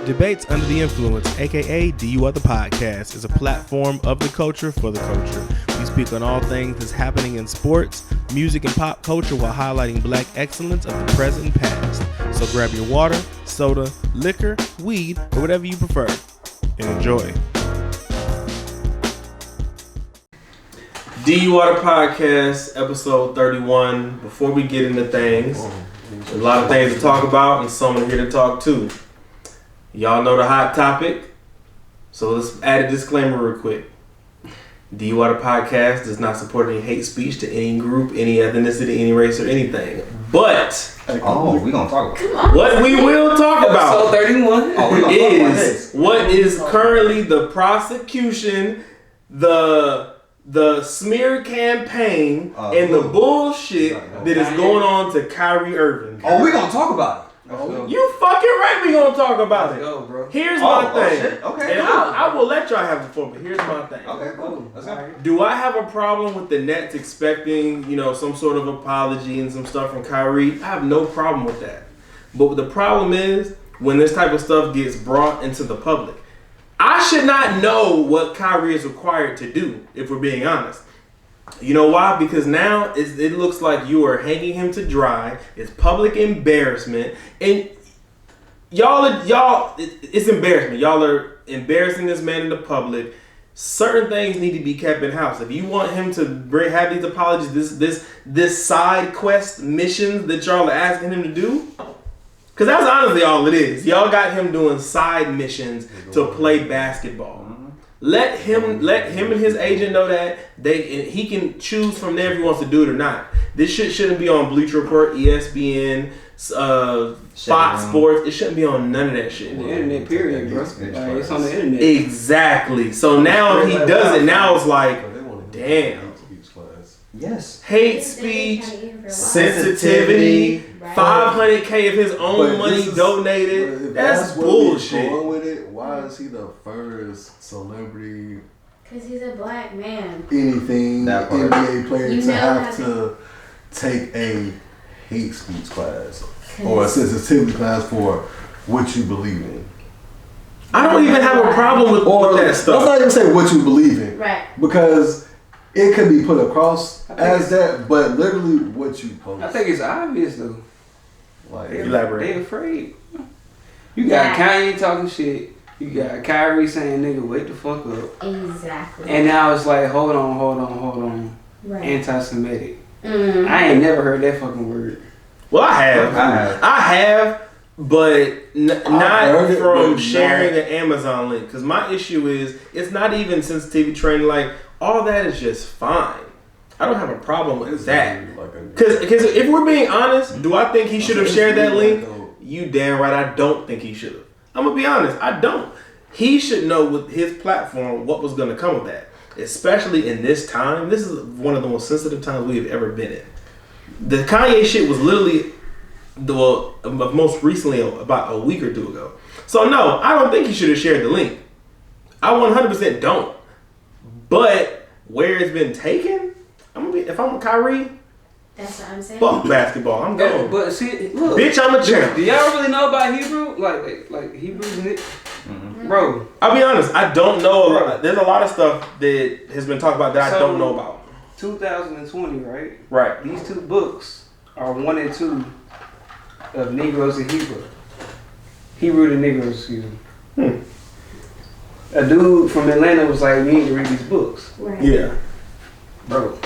Debates Under the Influence, aka DUI the Podcast, is a platform of the culture for the culture. We speak on all things that's happening in sports, music, and pop culture while highlighting black excellence of the present and past. So grab your water, soda, liquor, weed, or whatever you prefer, and enjoy. DUI the Podcast, episode 31. Before we get into things, there's a lot of things to talk about and someone here to talk to. Y'all know the hot topic, so let's add a disclaimer real quick. DUI the Podcast does not support any hate speech to any group, any ethnicity, any race, or anything. But we gonna talk about what we will talk about is what is currently the prosecution, the smear campaign, and the bullshit that is going on to Kyrie Irving. Oh, we gonna talk about it. You fucking right, we gonna talk about it. Go, bro. Here's my thing. Shit. Okay. And I will let y'all have the floor, but here's my thing. Okay, cool. Let's go. Do I have a problem with the Nets expecting, some sort of apology and some stuff from Kyrie? I have no problem with that. But the problem is when this type of stuff gets brought into the public. I should not know what Kyrie is required to do, if we're being honest. You know why? Because now it looks like you are hanging him to dry. It's public embarrassment. And y'all, it's embarrassment. Y'all are embarrassing this man in the public. Certain things need to be kept in house. If you want him to have these apologies, this side quest missions that y'all are asking him to do, because that's honestly all it is. Y'all got him doing side missions to play basketball. Let him and his agent know that he can choose from there if he wants to do it or not. This shit shouldn't be on Bleacher Report, ESPN, Fox Sports. It shouldn't be on none of that shit. The internet, period, bro. It's on the internet. Exactly. So now if he does it, now it's like, damn. Yes. Hate speech, sensitivity, $500K of his own money donated. That's bullshit. Going with it, why is he the first celebrity? Because he's a black man. Anything NBA player to have to take a hate speech class or a sensitivity class for what you believe in. I don't even have a problem with that stuff. Let's not even say what you believe in, right? Because it could be put across as that, but literally what you post. I think it's obvious though. Like, elaborate. They afraid. You got Kanye talking shit. You got Kyrie saying, "Nigga, wake the fuck up." Exactly. And now it's like, hold on. Right. Anti-Semitic. I ain't never heard that fucking word. Well, I have, but not from sharing an Amazon link. Because my issue is, it's not even sensitivity training. Like, all that is just fine. I don't have a problem with that. Because if we're being honest, do I think he should have shared that link? You damn right I don't think he should have. I'm going to be honest. I don't. He should know with his platform what was going to come with that. Especially in this time. This is one of the most sensitive times we have ever been in. The Kanye shit was literally most recently about a week or two ago. So no, I don't think he should have shared the link. I 100% don't. But where it's been taken, if I'm Kyrie, that's what I'm saying. Fuck basketball, I'm going. But see, look, bitch, I'm a champ. Do y'all really know about Hebrew? Like Hebrews and it? Bro, I'll be honest, I don't know a lot. There's a lot of stuff that has been talked about that I don't know about. 2020, right? Right. These two books are 1 and 2 of Negroes and Hebrew. Hebrew to Negroes, excuse me. A dude from Atlanta was like, "You need to read these books." Right. Yeah. Bro,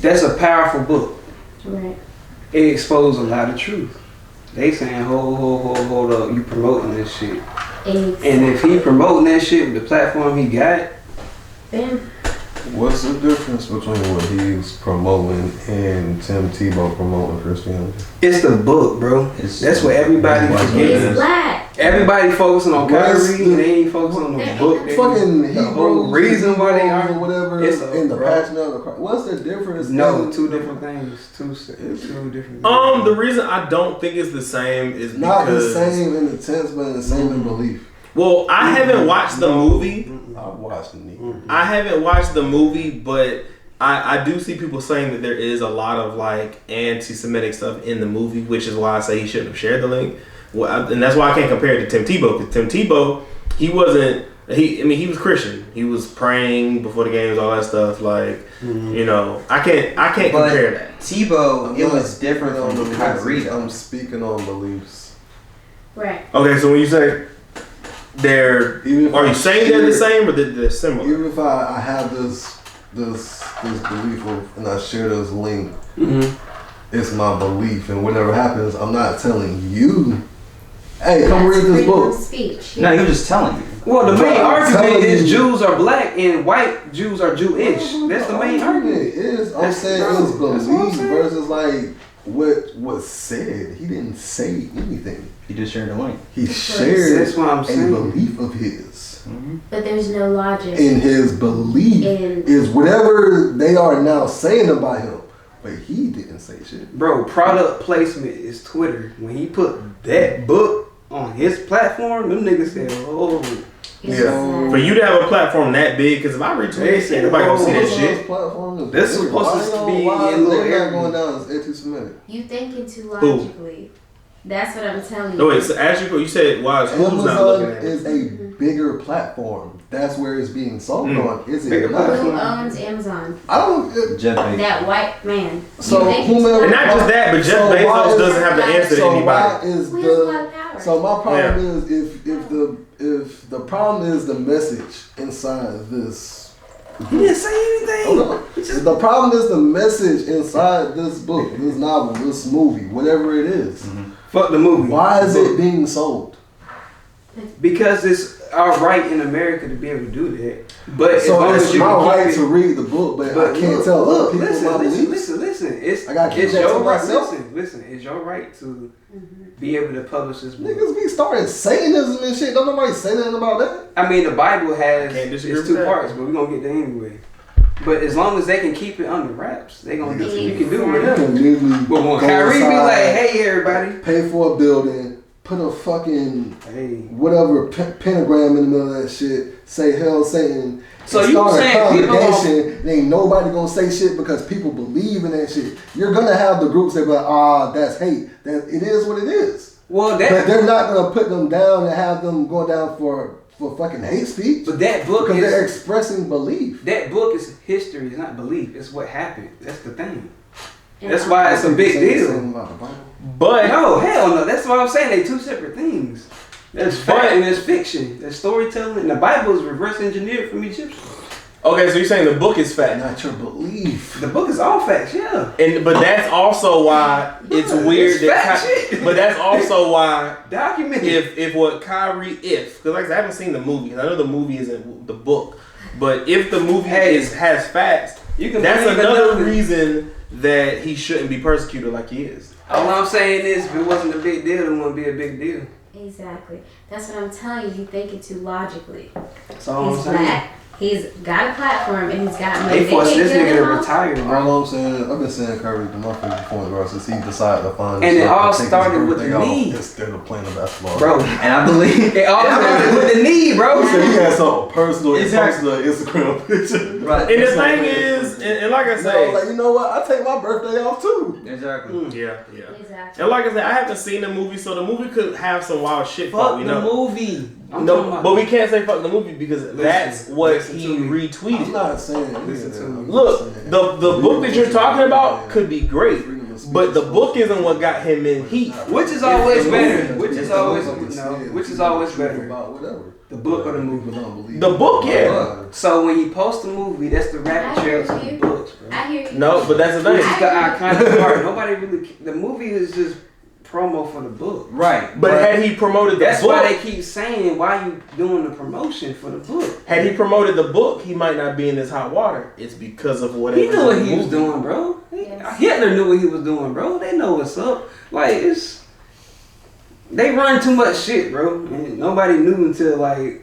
that's a powerful book. Right. It exposed a lot of truth. They saying, hold up, you promoting this shit. Exactly. And if he promoting that shit with the platform he got, then what's the difference between what he's promoting and Tim Tebow promoting Christianity? it's the book, bro. That's what everybody he's forgets. black. Everybody focusing on Kyrie and they ain't focusing on the book. Fucking the whole reason why they are or whatever in the passion of the Christ. What's the difference? No, two different things. Two different things. The reason I don't think it's the same is because not the same in the sense, but the same in belief. Well, I haven't watched the movie. I've watched the I haven't watched the movie, but I do see people saying that there is a lot of like anti-Semitic stuff in the movie, which is why I say he shouldn't have shared the link. and that's why I can't compare it to Tim Tebow, because Tim Tebow, he wasn't. He was Christian. He was praying before the games, all that stuff. Like, you know, I can't compare that. Tebow, it was different from Kyrie. I'm speaking on beliefs. Right. Okay, so when you say are you saying they're the same or they're similar? Even if I have this belief and I share this link, it's my belief, and whatever happens, I'm not telling you, hey, come read this book. Speech. No, he was just telling you. Well, the main argument is Jews are black and white Jews are Jewish. That's the main argument. I'm saying it's belief versus like what said. He didn't say anything. He just shared a link. He shared That's what I'm saying. a belief of his. But there's no logic. And his belief is whatever they are now saying about him. But he didn't say shit. Bro, product placement is Twitter. When he put that book on his platform, them niggas said, oh. Yeah. For you to have a platform that big, because if I retweet it, ain't nobody gonna see that shit. This is supposed to be in little area. Going down is anti-Semitic. You thinking too logically. That's what I'm telling you. No, wait, so actually, you said, why is who's not looking at it? Is a bigger platform. That's where it's being sold on. Is it Bigger not? Who owns Amazon? I don't. Jeff Bezos. That white man. So You think whomever, And not just that, but Jeff Bezos doesn't have the answer to so anybody. why is Who has a lot of power? so my problem is if the problem is the message inside this. He didn't say anything. Hold on. The problem is the message inside this book, this novel, this movie, whatever it is. Fuck the movie. Why is it being sold? Because it's our right in America to be able to do that. But as So long it's as you my can right keep to read the book, but I can't tell other people my beliefs. Listen. It's I gotta keep it's that your to right. myself. Listen. It's your right to be able to publish this book. Niggas be starting Satanism and shit. Don't nobody say nothing about that. I mean, the Bible has Can't it's disagree with two that. parts, but we're gonna get there anyway. But as long as they can keep it under wraps, they gonna you can do whatever. But when Kyrie be like, "Hey, everybody, pay for a building, put a fucking hey." whatever pentagram in the middle of that shit, say hell Satan. So and you start a saying people congregation, and ain't nobody gonna say shit because people believe in that shit. You're gonna have the groups that be like, that's hate. That it is what it is. Well, But they're not gonna put them down and have them go down for fucking hate speech. but that book Because they're is expressing belief. that book is history. It's not belief. It's what happened. That's the thing. And That's why it's a big deal. But No, hell no. That's what I'm saying. They two separate things. There's fact and there's fiction. There's storytelling. And the Bible is reverse engineered from Egyptians. okay, so you're saying the book is fact, Not your belief. The book is all facts, yeah. but that's also why it's weird. It's fact shit. But that's also why Documented. if what Kyrie because like I said, I haven't seen the movie. I know the movie isn't the book, but if the movie has facts, You can that's believe another nothing. reason that he shouldn't be persecuted like he is. All I'm saying is, if it wasn't a big deal, it wouldn't be a big deal. Exactly. That's what I'm telling you. You thinking too logically. That's all I'm He's saying. black. He's got a platform and he's got money. They forced can't this kill nigga him to off. retire, bro. All I'm saying, I've been saying Kyrie to my favorite point, bro, since he decided to find. And it himself all and take his started with birthday the off knee. instead of playing the basketball. Bro, And I believe it all started with the knee, bro. He said he had something personal. He Exactly. posted an Instagram picture. Right. And the thing is, and like I So I was like, say, you know what? I take my birthday off too. Exactly. yeah. Exactly. And like I said, I haven't seen the movie, so the movie could have some wild shit. Fuck we the know. movie. I'm talking No, about- but we can't say fuck the movie because that's what listen he to me. retweeted. I'm not saying Listen to me. Look, the book that you're talking about could be great, but the book isn't what got him in heat. Which is always It's better. the Which movie. is It's the always movie. no. It's Which is the always truth better. about whatever. The book or the movie. People don't believe The it. book, yeah. So when you post a movie, that's the rabbit I trail hear to the you. books, bro. I hear you. No, but that's the Which thing. is the iconic part. Nobody really. The movie is just promo for the book. Right. But had he promoted the That's book, why they keep saying, "Why you doing the promotion for the book?" had he promoted the book, he might not be in this hot water. It's because of whatever. He knew what he was doing, bro. Yes. Hitler knew what he was doing, bro. They know what's up. Like it's, they run too much shit, bro. And nobody knew until like.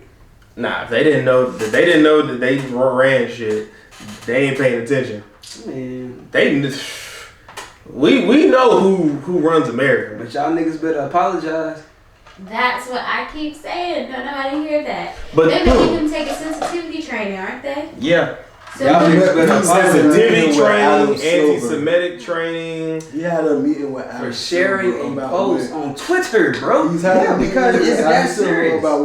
Nah, if they didn't know that they ran shit, they ain't paying attention. Man, we know who runs America. but y'all niggas better apologize. That's what I keep saying. Don't nobody hear that. But They're making him take a sensitivity training, aren't they? yeah, So Y'all you- niggas better Sensitivity with Adam training, Silver. anti-Semitic training. He had a meeting with for Adam sharing Silver a about post what- on Twitter, bro. He's had a meeting because with it's Adam that Silver serious. about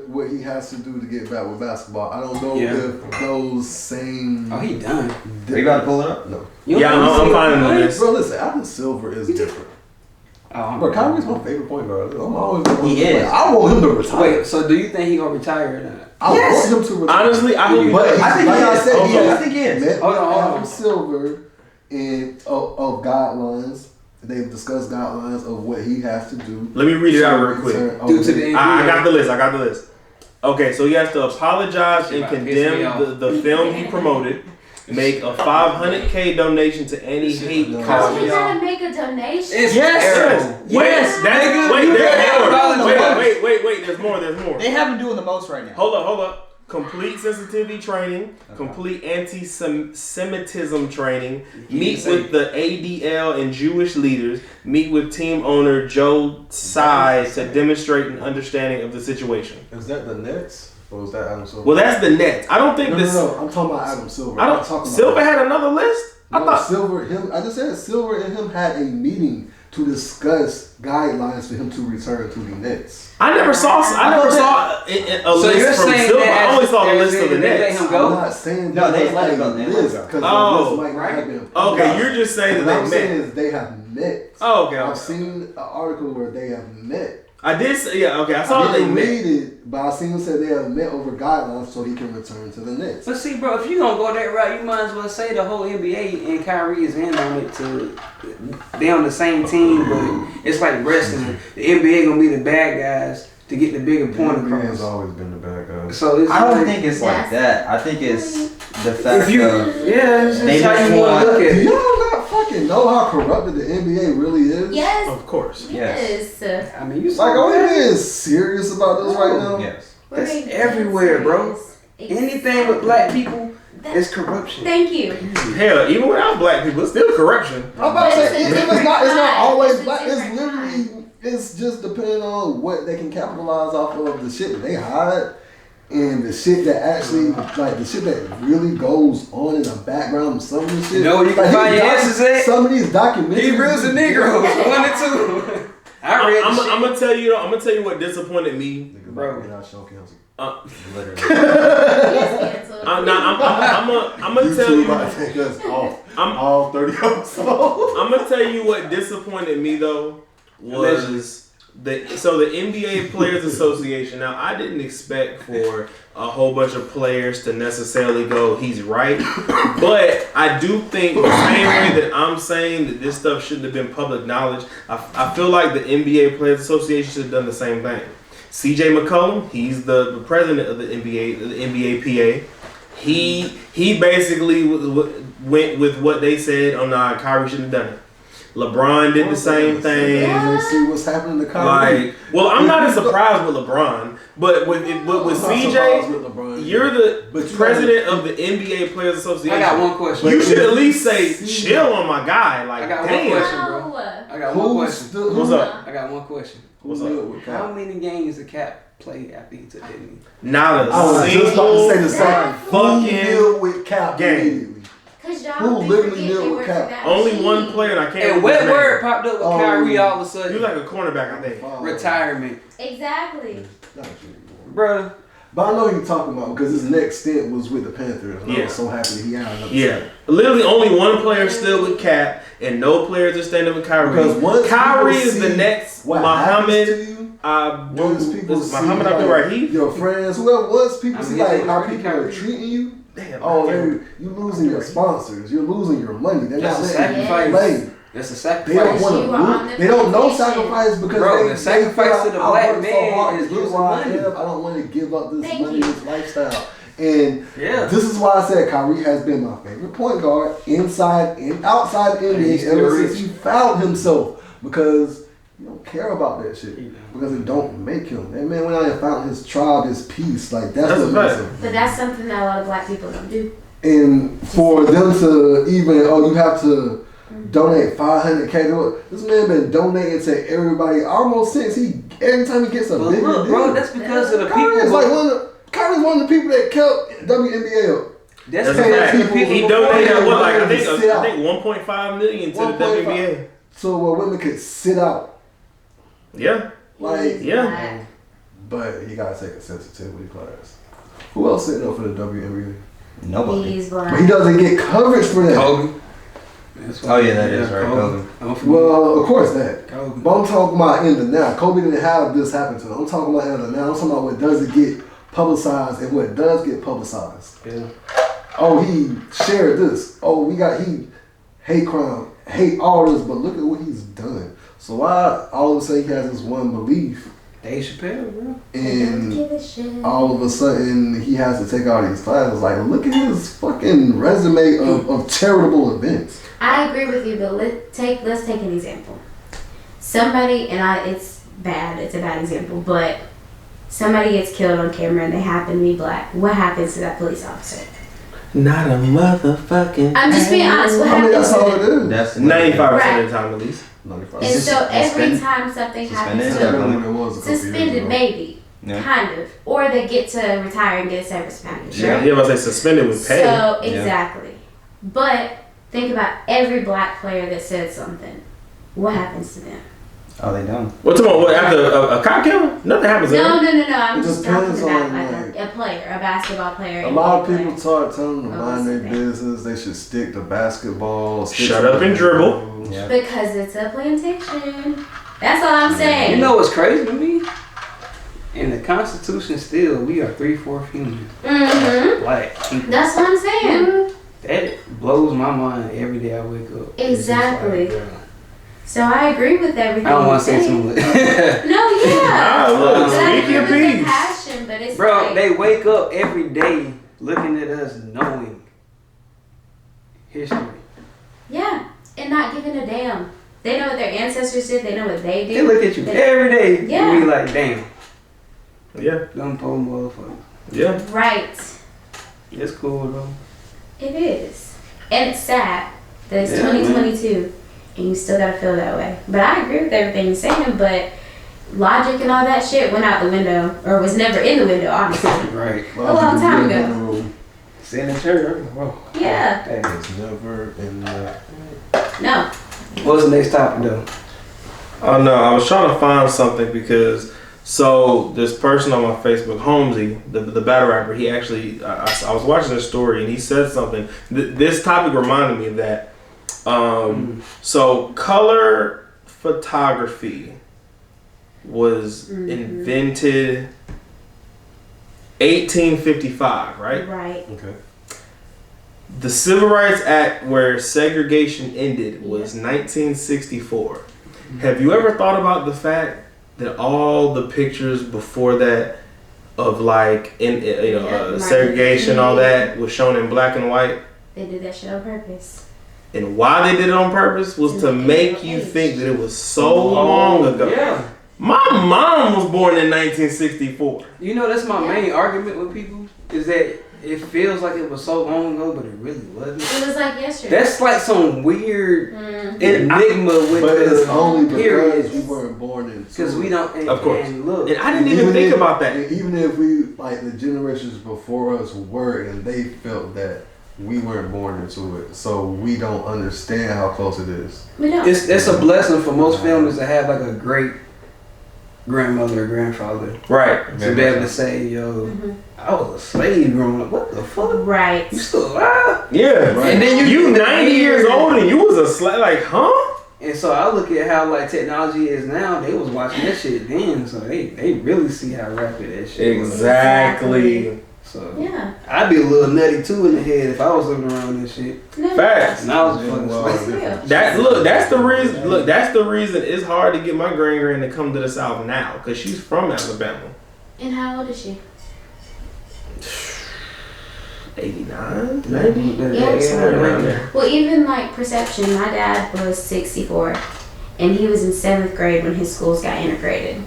what he has to do to get back with basketball. I don't know Yeah. if those same. Oh, he done. Are you about to pull it up? No, You Yeah, don't I'm see finding what the he list. bro. Listen, Adam Silver is different. Oh, Bro, Kyrie's my favorite point guard. I'm always. He is. I want him to retire. wait, so do you think he gonna retire or not? I Yes. want him to retire. Honestly, I hope. But I think like he I is. said, he I has think he is. met Hold on, hold Adam on. Silver and of guidelines. They've discussed guidelines of what he has to do. Let me read it out real quick. Due to the I got the list. Okay, so he has to apologize and condemn the film he promoted, make a $500K donation to any hate Oh, cause. you gotta make a donation. It's Yes. terrible. Yes. Wait, there's more. They have him doing the most right now. Hold up. Complete sensitivity training, complete anti-Semitism training, meet with the ADL and Jewish leaders, meet with team owner Joe Tsai to demonstrate an understanding of the situation. Is that the Nets or is that Adam Silver? Well, that's the Nets. I don't think no, this. no. I'm talking about Adam Silver. I I'm don't. talking Silver about had another list. I No, thought. Silver. I just said Silver and him had a meeting to discuss guidelines for him to return to the Nets. I never saw a So you're list from saying Silver. that I only saw the as list of the in they let Nets. him go? I'm not saying No, that they was let him like go. a They let him list go. because Oh, the list might not have been. Okay, you're just saying What that I'm they saying met. is they have met. Oh, okay. I've seen an article where they have met. I did. Yeah. Okay. I saw I that they didn't met. read it, but I seen him say they have met over guidelines so he can return to the Nets. But see, bro, if you gonna go that route, you might as well say the whole NBA and Kyrie is in on it to they on the same team, but it's like wrestling. The NBA gonna be the bad guys to get the bigger point NBA has across. always been the bad guy. So it's I don't like, think it's like that. I think it's the fact if you of yeah, it's They just how just you want want- to look at Do it. y'all not fucking know how corrupted the NBA really is? Yes. Of course. Yes. I mean, you Like, are we being serious about this right now? yes. That's We're everywhere, bro. serious. Anything with black people That- is corruption. Thank you. Hell, even without black people, it's still corruption. I'm about to say, But it's not always it's a black. It's different literally, it's just depending on what they can capitalize off of, the shit that they hide, and the shit that actually, like the shit that really goes on in the background of some of the shit. You know where you can Like, find these your answers at? Some of these documentaries. Hebrews and Negroes, 1 and 2. I read the I'm shit. gonna tell you. I'm gonna tell you what disappointed me. Bro. Literally. Yes, cancel. I'm gonna tell YouTube you. might take us off I'm- all 30 episodes. I'm gonna tell you what disappointed me though was the NBA Players Association. Now I didn't expect for a whole bunch of players to necessarily go, he's right, but I do think the same way that I'm saying that this stuff shouldn't have been public knowledge. I feel like the NBA Players Association should have done the same thing. CJ McCollum, he's the president of the NBAPA. He basically went with what they said on Kyrie shouldn't have done it. LeBron did the same thing. And see what's happening to Kyrie. Like, well, I'm not as surprised with LeBron, but with I'm not surprised CJ, with LeBron. you're the But you president of the NBA Players Association. I got one question. You should at least say, CJ. chill on my guy. Like, I got one damn. question. No. I got one question. What's up? I got one question. What's Who's up? good with How Cap? many games did Cap play after he took that knee? Not I was a just about to say single the same. fucking Who deal with Cap game. immediately? Cause y'all Who be literally forgetting deal they with work Cap? for that Only machine. one player, and I can't And remember what his word name. popped up with Oh. Kyrie all of a He sudden? was like a cornerback, I think. Retirement. Exactly. Not you. Bruh. But I know who you're talking about because his next stint was with the Panthers. And I Yeah. was so happy that he had another Yeah, stint. literally only one player still with Cap, and no players are standing with Kyrie. Because once Kyrie people is the see next what happens Muhammad. to you, once people Is see Muhammad like, Abdul Rahim? your friends, whoever was, people I see mean, like they how already people are Kyrie. treating you. Damn, Oh, I can't- you losing your sponsors. You're losing your money. They're That's not a letting you sacrifice. play. That's a They sacrifice. don't want You were on to. the They don't know vacation. sacrifice because Bro, they the sacrifice feel to the I black worked man so hard to is get losing where I money. am. I don't want to give up this Thank money, you. this lifestyle. And Yeah. this is why I said Kyrie has been my favorite point guard inside and outside the And he's NBA still ever rich. since he found himself because you don't care about that shit He don't. because it don't make him. That man went out and found his tribe, his peace. Like that's That's what a makes fact. him. But that's something that a lot of black people don't do. And for them to even, you have to donate $500K to it. This man been donating to everybody almost since every time he gets a But bigger look, deal. bro, that's because of the Kyrie people. is like Kyrie's one of the people that kept WNBA up. That's a paying fact. people He before donated they what, like I wanted to sit think out. 1.5 million to the 1.5. WNBA. So where women could sit out. Yeah. Like, Yeah. but he gotta take a sensitivity class. Who else sitting up for the WNBA? Nobody. He's But he black. doesn't get coverage for that. Kobe. Oh yeah, that is right, Kobe. Don't forget Well, of course that. Kobe. But I'm talking about in the now. Kobe didn't have this happen to him. I'm talking about in the now. I'm talking about what doesn't get publicized and what does get publicized. Yeah. Oh, he shared this. Oh, he hate crime, hate all this, but look at what he's done. So why all of a sudden he has this one belief Dave Chappelle, bro. Don't give and a shit. all of a sudden he has to take all these classes? Like, look at his fucking resume of charitable events. I agree with you, but let's take an example. Somebody, it's bad, it's a bad example, but somebody gets killed on camera and they happen to be black. What happens to that police officer? Not a motherfucking. I'm just being honest. What I mean, happens that's to all them? it is. That's 95% of the time, at least. 95. And so every Suspended? time something happens Suspended? to I them, remember when it was a couple years suspended ago. maybe, Yeah. kind of, or they get to retire and get a severance package. Yeah, Right? he was say suspended with pay. So exactly, but think about every black player that said something. What happens to them? Oh, they don't. What's about what after a cop kill? Nothing happens to No. him. I'm It just talking depends about on, like a player, a basketball player. A and lot of a people player. tell them to Oh, mind their listen, business. They should stick to basketball. Stick Shut to up and dribble. Yeah. Because it's a plantation. That's all I'm saying. You know what's crazy to me? In the Constitution, still we are 3/4 humans. Mm-hmm. Black people. That's what I'm saying. That blows my mind every day I wake up. It's just Exactly. like, bro. So I agree with everything. I don't want to you're say too saying. much. No, yeah. Nah, look, But I speak your agree with the piece. passion, but it's Bro, like, they wake up every day looking at us knowing history. yeah, and not giving a damn. They know what their ancestors did. They know what they They did. look at you every day Yeah. and be like, damn, Yeah, them poor motherfuckers. yeah. Right. It's cool though. It is. And it's sad that it's Yeah, 2022 and you still gotta feel that way. But I agree with everything you're saying, but logic and all that shit went out the window, or was never in the window, honestly. Right. A long time ago. Senator. Whoa. Yeah. Hey. It's never in the. No. What's the next topic though? Oh no, I was trying to find something because this person on my Facebook, Holmesy, the battle rapper, he actually I was watching this story and he said something. This topic reminded me of that. So color photography was invented 1855, right? Right. Okay. The Civil Rights Act, where segregation ended, was 1964. Have you ever thought about the fact that all the pictures before that of like segregation, all that was shown in black and white? They did that shit on purpose. And why they did it on purpose was to make you think that it was so long ago. Yeah. My mom was born in 1964. You know, that's my main argument with people is that it feels like it was so long ago, but it really wasn't. It was like yesterday. That's like some weird Mhm. enigma with But it's the only because periods. we weren't born into Because we don't. And, Of course. And look. And I didn't even think about that. And even if we, like the generations before us were, and they felt that we weren't born into it, so we don't understand how close it is. We don't. It's a blessing for most families to have like a great grandmother or grandfather Right. to be able to say, yo, I was a slave growing up. What the fuck? Right. You still alive? Yeah. Right. And then You get the 90 years weird- old and you was a slave. Like, huh? And so I look at how like technology is now. They was watching that shit then, so they really see how rapid that shit was. Exactly. So Yeah. I'd be a little nutty too in the head if I was living around this shit. No. Facts. And I was a Yeah, fucking well, slave. Real. That's the reason. Look, that's the reason it's hard to get my grand to come to the South now, because she's from Alabama. And how old is she? 89, maybe. Yeah, Somewhere around there. Well, even like perception, my dad was 64, and he was in 7th grade when his schools got integrated.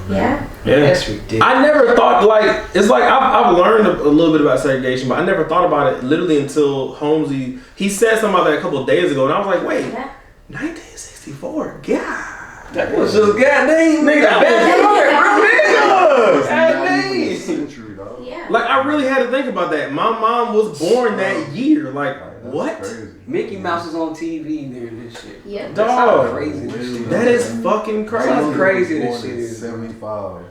Yeah. Yeah. That's ridiculous. I never thought, like, it's like I've learned a little bit about segregation, but I never thought about it literally until Holmesy, he said something about that a couple of days ago, and I was like, wait, Yeah. 1964, God. That was just goddamn Nigga, that was bad. hard, bro, nigga. Goddamn. Century, dog. Yeah. Like, I I really had to think about that. My mom was born that year. Like, That's what? crazy. Mickey Mouse was on TV during this shit. Yep. That's how Dog. crazy this shit That is. is fucking That's crazy. crazy this Born shit in is. 75.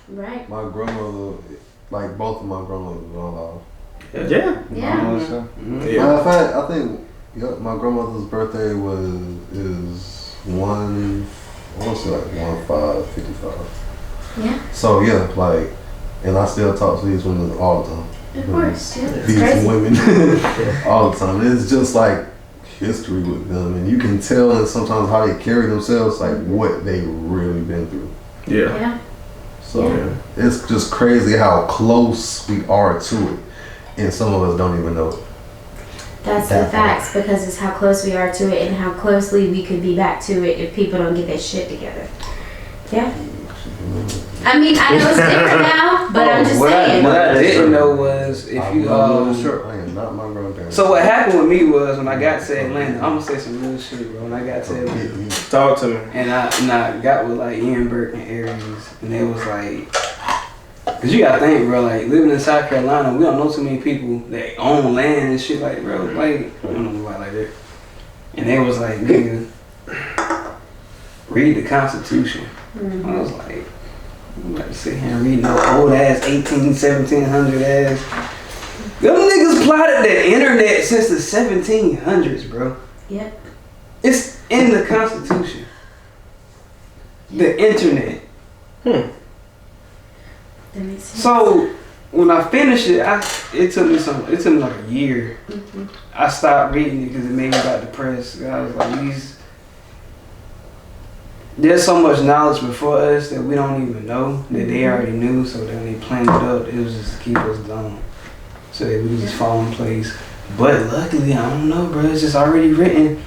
Right. My grandmother, like both of my grandmothers were alive. Yeah. Yeah. Mhm. Yeah. Matter of fact, I think my grandmother's birthday is one. I want to say like 1/5/55. Yeah. So yeah, like, and I still talk to these women all the time. Of course. Yeah. It's These crazy. women all the time. It's just like history with them, and you can tell and sometimes how they carry themselves, like what they really been through. Yeah. Yeah. So Yeah. it's just crazy how close we are to it, and some of us don't even know it. That's the facts, because it's how close we are to it and how closely we could be back to it if people don't get their shit together. Yeah. I mean, I know it's different now, but I'm just What saying. I didn't know was if you sure, I am not my grandparents. So what happened with me was when I got to Atlanta, I'm gonna say some real shit, bro. When I got to Atlanta, Talk to me. and I got with like Ian Burke and Aries, and they was like, cause you gotta think, bro, like living in South Carolina, we don't know too many people that own land and shit, like, bro, like, we don't know nobody like that. And they was like, nigga, read the Constitution. I was like, I'm about to sit here and read no old ass 1700 ass. Them niggas plotted the internet since the 1700s, bro. Yep. It's in the Constitution. The internet. That makes sense. So when I finished it, it took me like a year. Mhm. I stopped reading it because it made me got depressed. I was like, there's so much knowledge before us that we don't even know that they already knew. So then they planned it up. It was just to keep us dumb, so that we could just fall in place. But luckily, I don't know, bro. It's just already written.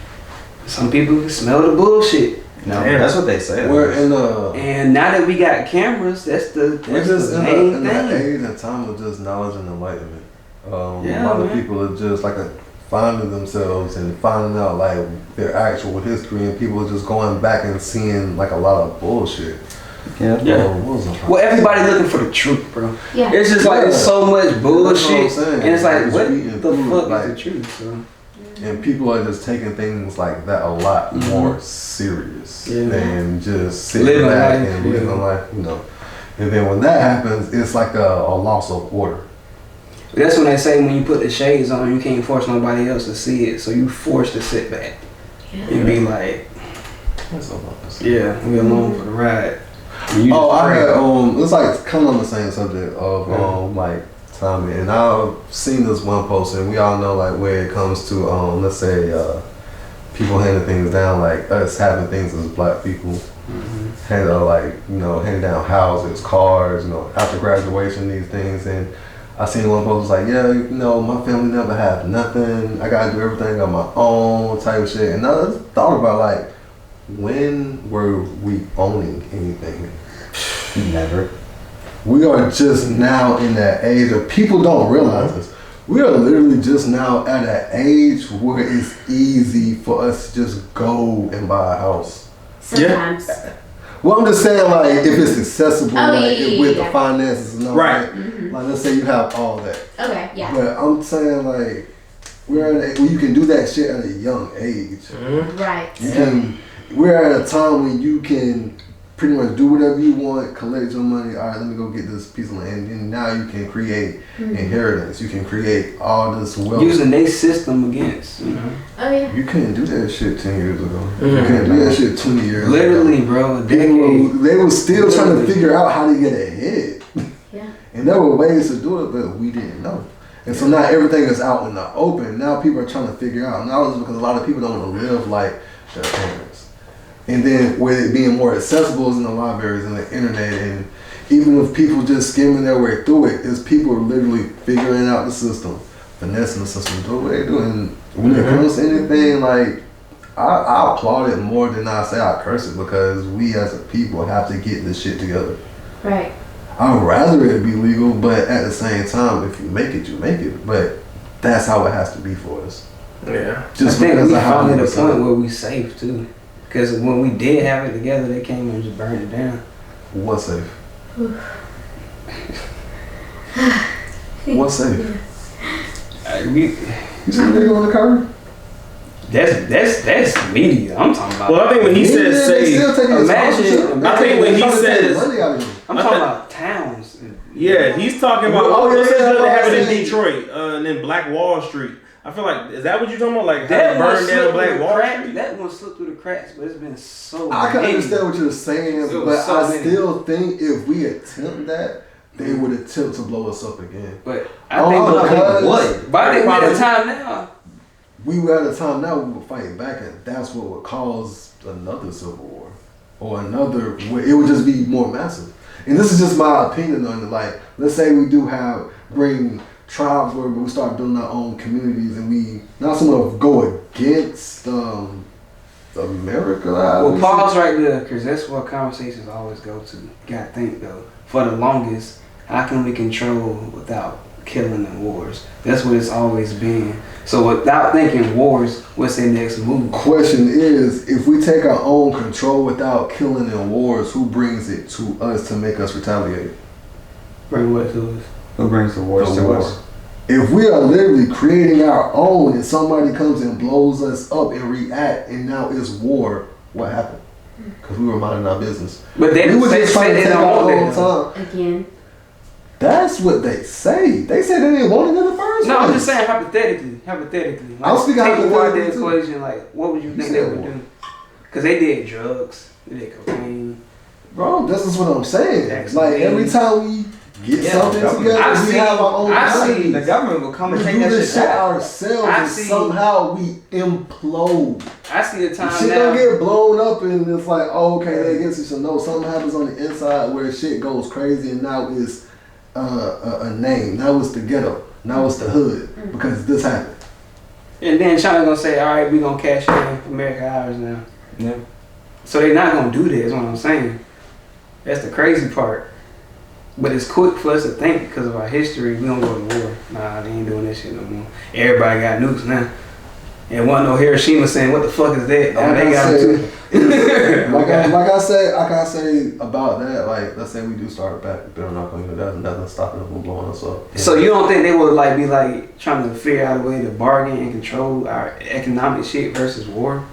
Some people can smell the bullshit. No, Damn. that's what they say. We're in And now that we got cameras, that's the main in that thing. age and time of just knowledge and enlightenment. Yeah, a lot of man. people are just like finding themselves and finding out like their actual history, and people are just going back and seeing like a lot of bullshit. Yeah. What was it? Well, everybody looking for the truth, bro. Yeah. It's just like Yeah. it's so much bullshit, That's what I'm saying. and it's like, It's what reading the through, fuck like- is the truth? So. And people are just taking things like that a lot more serious Yeah. than just sitting Living back life, and yeah. living life, you know. And then when that happens, it's like a loss of order. That's when they say when you put the shades on, you can't force nobody else to see it, so you forced to sit back and be like, That's all I'm yeah, we along for the ride. And you Oh, just I pray. had it's like kind of on the same subject of like timing, and I've seen this one post, and we all know like where it comes to let's say people handing things down, like us having things as black people, handing down houses, cars, after graduation, these things. And I seen one post was like, yeah, my family never had nothing, I gotta do everything on my own type of shit. And I just thought about like, when were we owning anything? Never. We are just now in that age of, people don't realize this. We are literally just now at an age where it's easy for us to just go and buy a house. Sometimes. Well, I'm just saying, like, if it's accessible, Oh, like, yeah, with yeah. the finances and all Right. that. Like, let's say you have all that. Okay, yeah. But I'm saying, like, we're at where you can do that shit at a young age. Right. We're at a time when you can pretty much do whatever you want, collect your money. All right, let me go get this piece of land. And now you can create inheritance. You can create all this wealth. Using their system against, Oh, yeah. You couldn't do that shit 10 years ago. You couldn't do that shit 20 years Literally, ago. bro, a People, decade. they were still trying to Literally. figure out how to get ahead. Yeah. And there were ways to do it, but we didn't know. And so now everything is out in the open. Now people are trying to figure out. Now it's because a lot of people don't want to live like their parents. And then with it being more accessible is in the libraries and the internet, and even with people just skimming their way through it, is people are literally figuring out the system, finessing the system, doing what they do. And when it comes to anything, like, I applaud it more than I say I curse it, because we as a people have to get this shit together. Right. I'd rather it be legal, but at the same time, if you make it, you make it. But that's how it has to be for us. Yeah. Just I think because we of how found we at a were set up. point where we safe too. Because when we did have it together, they came and just burned it down. What's safe? What's safe? You see the video on the cover? That's media. I'm talking about. Well, I think when he says safe, imagine. I think when he says, I'm talking about towns. Yeah, he's talking about what's that happened in Detroit and then Black Wall Street. I feel like, is that what you're talking about? Like that burned down Black Wall Street? That one slipped through the cracks, but it's been so. I can understand what you're saying, but I still think if we attempt that, they would attempt to blow us up again. But I think they would. But I think we're at a time now. We were at a time now we were fighting back, and that's what would cause another civil war or another. It would just be more massive. And this is just my opinion on it. Like, let's say we do bring tribes where we start building our own communities, and we not so much go against America. Well, pause right there, because that's what conversations always go to. You gotta think though. For the longest, how can we control without killing in wars? That's what it's always been. So without thinking wars, what's their next move? Question is, if we take our own control without killing in wars, who brings it to us to make us retaliate? Bring what to us? Who brings the wars to us? If we are literally creating our own and somebody comes and blows us up and react and now it's war, what happened? Because we were minding our business. But they were just trying to take our own time. Again. That's what they say. They say they didn't want it in the first place. No, I'm just saying hypothetically. Like, I'm speaking hypothetically the equation. Like, what would you think they would do? Because they did drugs, they did cocaine. Bro, this is what I'm saying. Like every time we get something together, we have our own. I see the government will come and take that shit ourselves, and somehow we implode. I see the time shit now. Don't get blown up, and it's like, oh, okay, they against you. So no, something happens on the inside where shit goes crazy, and now it's a name. Now it's the ghetto. Now it's the hood because this happened. And then China gonna say, all right, we gonna cash in America ours now. Yeah. So they not gonna do that. Is what I'm saying. That's the crazy part. But it's quick for us to think because of our history. We don't go to war. Nah, they ain't doing that shit no more. Everybody got nukes now. And wasn't no Hiroshima saying, what the fuck is that? Now they got them too. like I say about that, like, let's say we do start back building our community, there's nothing stopping them from blowing us up. So you don't think they would like be like trying to figure out a way to bargain and control our economic shit versus war?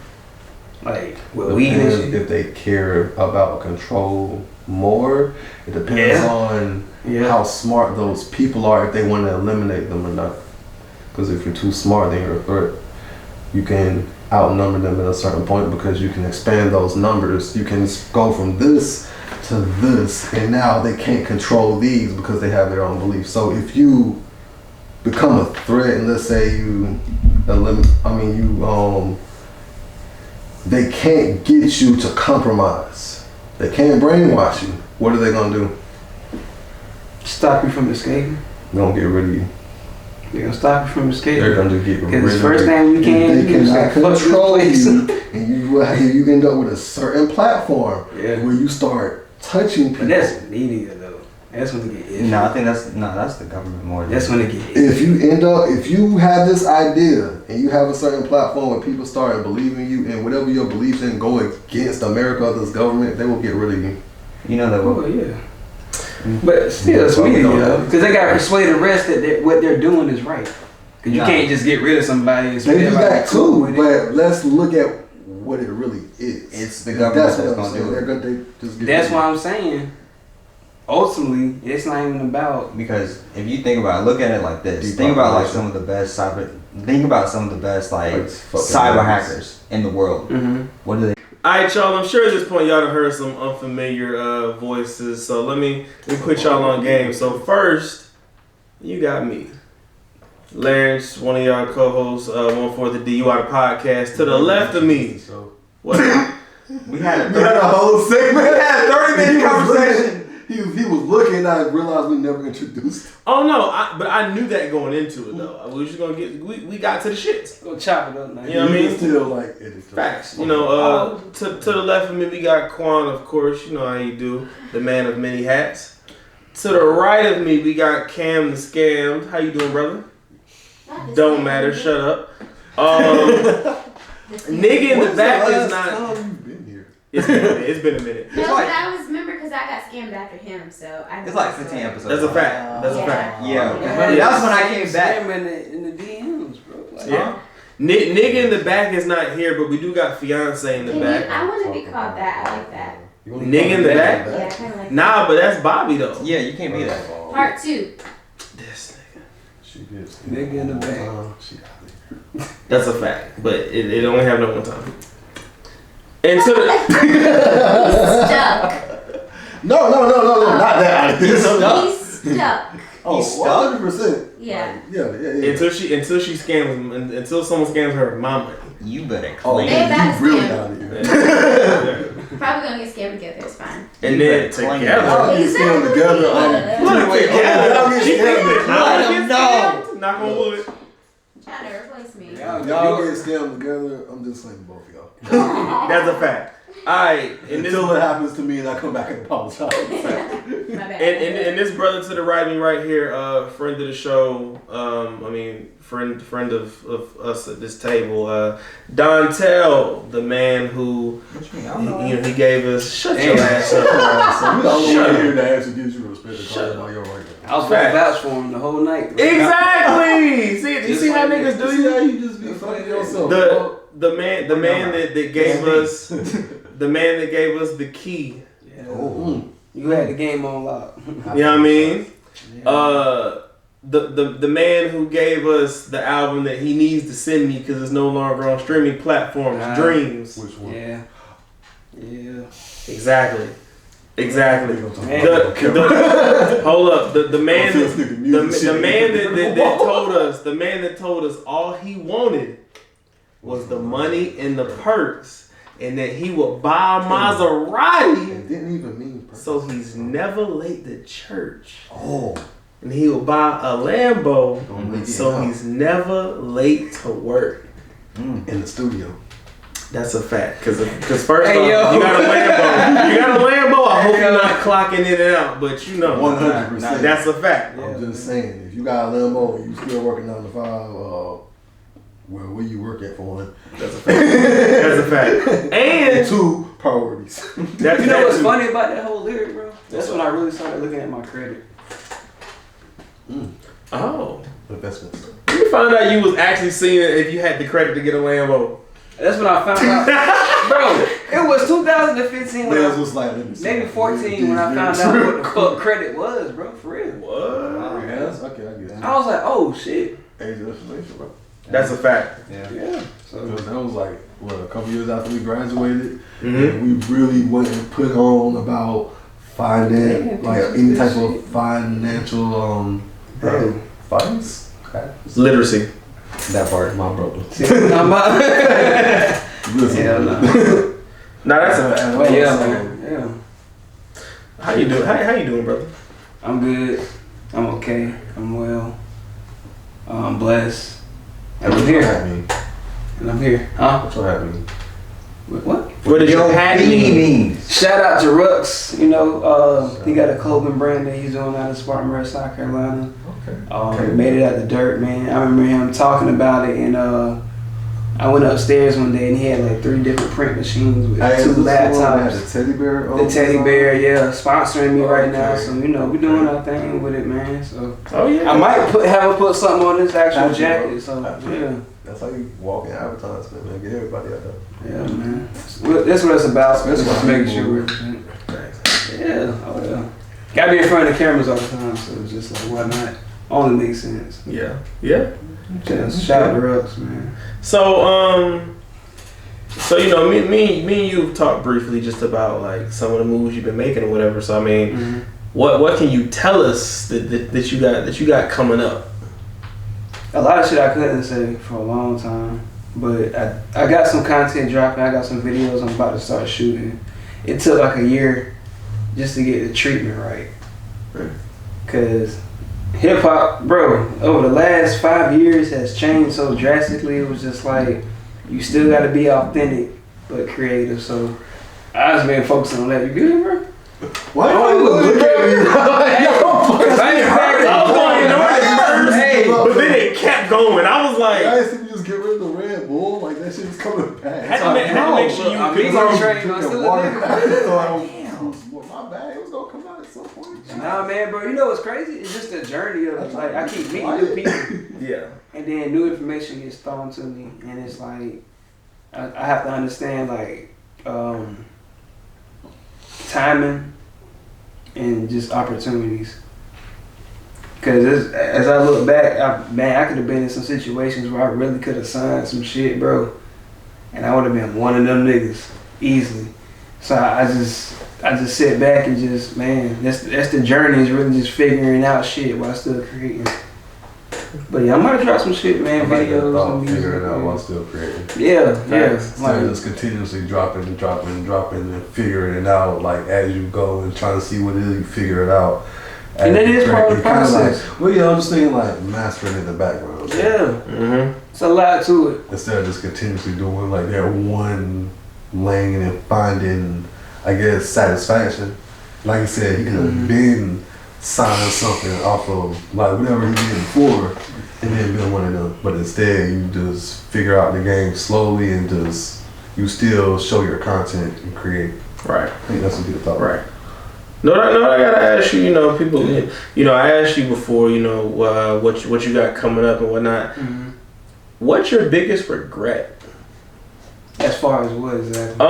Like with weed and shit? If they care about control more, it depends on how smart those people are, if they want to eliminate them or not. Because if you're too smart, then you're a threat. You can outnumber them at a certain point because you can expand those numbers. You can go from this to this, and now they can't control these because they have their own beliefs. So if you become a threat, and let's say they can't get you to compromise. They can't brainwash you. What are they gonna do? Stop you from escaping. They're gonna get rid of you. They're gonna stop you from escaping. They're gonna get rid of you. Because the first thing we can do is control you, and you end up with a certain platform where you start touching people. But that's media though. That's when it get iffy. No, I think that's the government more. That's when it get iffy. If you have this idea and you have a certain platform where people start believing you and whatever your beliefs in go against America or this government, they will get rid of you. You know that. Oh yeah. But still, it's media because they got to persuade the rest that what they're doing is right. Because you can't just get rid of somebody. And they do that too, but let's look at what it really is. It's the government that's going to do it. That's why I'm saying. Ultimately, it's not even about because if you think about it, look at it like this. Think about like some of the best cyber hackers in the world. Mm-hmm. What do they? Alright, y'all, I'm sure at this point y'all have heard some unfamiliar voices, so let me put y'all on game. So first, you got me. Larence, one of y'all co-hosts, one for the DUI podcast. To the left of me. What? We had a whole segment. We had a 30-minute conversation. He was looking and I realized we never introduced him. Oh no, but I knew that going into it though. We was just gonna we got to the shits. Go chop it up, man. You know what I mean? Still like it. Facts. You know, to the left of me we got Quan, of course. You know how you do, the man of many hats. To the right of me we got Cam the Scammed. How you doing, brother? Don't matter. Shut up. Nigga in the back is not. You've been here. It's been a minute. No, but I was remember because I got scammed after him, so I. It's like 15 episodes. That's a fact. That's a fact. Yeah. Yeah. That's when I came back. In the DMs, bro. Like, Yeah. Nigga in the back is not here, but we do got fiance in the back. I want to be called that. I like that. Nigga in the back? Yeah, I kind of like Nah, but that's Bobby though. Yeah, you can't be that. that. Part 2. This nigga. She gets Nigga in the back. She got it. That's a fact, but it only happened at one time. And to the He's stuck. No, not that. He's stuck. Oh, He's stuck? 100%. Yeah. Yeah. until she scams him, until someone scams her mom money. You better Oh, claim They about to you really scam. got it. Probably gonna get scammed together. It's fine. And You then better claim together. Y'all get scammed together. Look, Wait, together. y'all get She scammed. thinks that Let I him get know. scammed. Knock on wood. Trying to replace me. Y'all get scammed together. I'm just saying both of y'all. That's a fact. Alright, and Until it happens to me and I come back and apologize. My bad. And this brother to the right of me right here, friend of the show, friend of us at this table, Dontel, the man who he gave us shut your ass up. So we the only one here that actually gives you respect to call about your right now. I was gonna vouch for him the whole night. Bro. Exactly. See, you see how niggas do See you? how you just be fucking yourself. The man that gave us the man that gave us the key. Yeah. Oh. You had the game on lock. You know what I mean? The man who gave us the album that he needs to send me because it's no longer on streaming platforms. Dreams. Which one? Yeah. Yeah. Exactly. Man. Hold up. The man Don't feel this nigga music the man shit. that told us all he wanted was the money and the perks, and that he would buy a Maserati. It didn't even mean purpose. So he's never late to church. Oh. And he will buy a Lambo, Don't leave it so out. he's never late to work. In the studio. That's a fact. Cause first Hey, off, yo. you got a Lambo. I hope you're not clocking in and out, but you know, 100%. that's a fact. I'm just saying, if you got a Lambo and you still working 9 to 5, where you work at for one? That's a fact. That's a fact. And 2 priorities. that, You know what's too. funny about that whole lyric, bro? That's when I really started looking at my credit. Oh, Investments. you found out you was actually seeing it if you had the credit to get a Lambo. That's when I found out, bro. It was 2015 when Theirs I, was like, let me see. maybe 14 when I found out what the fuck credit was, bro. For real. What? Yeah, that's okay, I get it. I was like, oh shit. Age of estimation, bro. That's a fact. Yeah. So Because that was like, what, a couple years after we graduated, Mhm. and we really went and put on about finance, like any type of financial, Bro. finance. Literacy. That part, my brother. see what I'm about? Listen, Hell no. Now that's a fact. But yeah, man. Yeah. How you doing? How you doing, brother? I'm good. I'm okay. I'm well. I'm blessed. And I'm What here. that mean? And I'm here. Huh? What's that mean? What? What does your hat mean? means? Shout out to Rux. You know, he got a clothing brand that he's doing out of Spartanburg, South Carolina. Okay. Made it out the dirt, man. I remember him talking about it, and I went upstairs one day and he had like 3 different print machines with Hey, 2 is this the one that had laptops. the teddy bear. The teddy bear, yeah, sponsoring me right now. Okay. So you know, we doing our thing with it, man. So Oh yeah. I might have him put something on this actual Thank you, jacket. bro. So Thank you. yeah, That's how you walk in advertisement, man. Get everybody out there. yeah, man. That's what it's about. That's just making sure we represent. Thanks. Yeah, oh yeah. Gotta be in front of the cameras all the time, so it's just like, why not? Only makes sense. Yeah. Yeah. Just shout out to Rux, man. So you know, me and you've talked briefly just about like some of the moves you've been making or whatever. So I mean, what can you tell us that you got coming up? A lot of shit I couldn't say for a long time, but I got some content dropping. I got some videos I'm about to start shooting. It took like a year just to get the treatment right, cause hip hop, bro, over the last 5 years has changed so drastically. It was just like you still got to be authentic but creative. So I just been focusing on that. You good, bro? Why don't you look at me? I was going in order first, Hey, but then it kept going. I was like, I see you just get rid of the Red Bull. Like that shit was coming back. had to make sure you I'm could eating grow. train. I'm still a nigga. My bad. It was gonna come out at some point. Nah, man, bro. You know what's crazy? It's just the journey of it. Like I keep meeting new people. Yeah. And then new information gets thrown to me, and it's like I have to understand like timing and just opportunities. Cause as I look back, I could have been in some situations where I really could have signed some shit, bro, and I would have been one of them niggas easily. So I just sit back and just, man, that's the journey, is really just figuring out shit while still creating. But yeah, I might drop some shit, man, videos and music. Figuring out while still creating. Yeah. Like just continuously dropping, and figuring it out, like as you go and trying to see what it is, you figure it out. And that is part of the process. Like, well, yeah, I'm just thinking like mastering in the background. So. Yeah. It's a lot to it. Instead of just continuously doing like that one lane and finding, I guess, satisfaction. Like you said, he could have been signing something off of like whatever he did before and then been one of them. But instead, you just figure out the game slowly and just, you still show your content and create. Right. I think that's a good thought. Right. No, I gotta ask you. People. I asked you before. What you got coming up and whatnot. Mm-hmm. What's your biggest regret? As far as what exactly?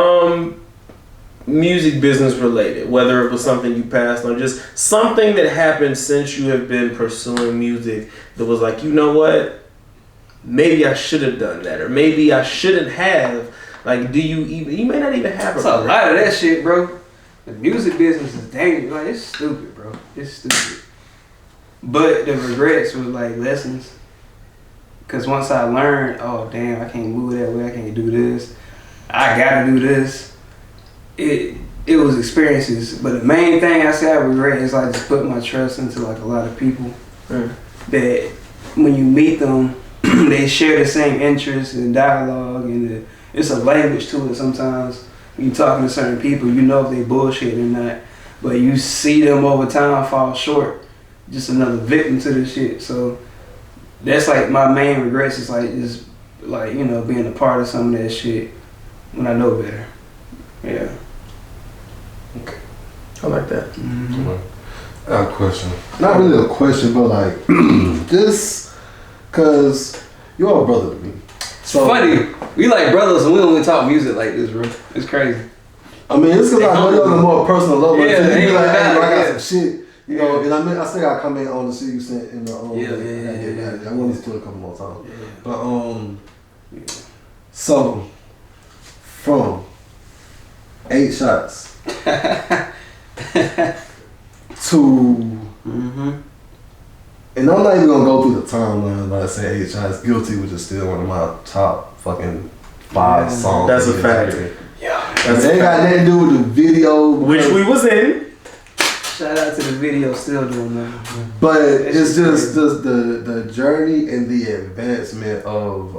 Music business related. Whether it was something you passed on, just something that happened since you have been pursuing music that was like, you know what? Maybe I should have done that, or maybe I shouldn't have. Like, do you even? You may not even have a lot of that shit, bro. The music business is dangerous. Like, it's stupid, bro. It's stupid. But the regrets were like lessons. Because once I learned, oh, damn, I can't move that way. I can't do this. I gotta do this. It was experiences. But the main thing I say I regret is like just putting my trust into like a lot of people. That when you meet them, they share the same interests and dialogue. And it's a language to it sometimes. When you talking to certain people, you know if they bullshit or not, but you see them over time fall short, just another victim to this shit. So that's like my main regrets, is like just like, being a part of some of that shit when I know better. Yeah. Okay. I like that. Mm-hmm. I have a question. Not really a question, but like this, cause you're a brother to me. So funny. We like brothers and we don't even talk music like this, bro. It's crazy. I mean, it's because I know you on a more personal level. Yeah, so you be like, hey, bro, I got yeah. some shit. And I still got to comment on the shit you sent in the Yeah. I want to listen to it a couple more times. Yeah. But so from 8 shots to and I'm not even gonna go through the timeline, but I say 8 shots guilty, which is still one of my top fucking 5 songs. That's a fact. Yeah. It ain't got nothing to do with the video, which we was in. Shout out to the video, still doing that. But it's just the journey and the advancement of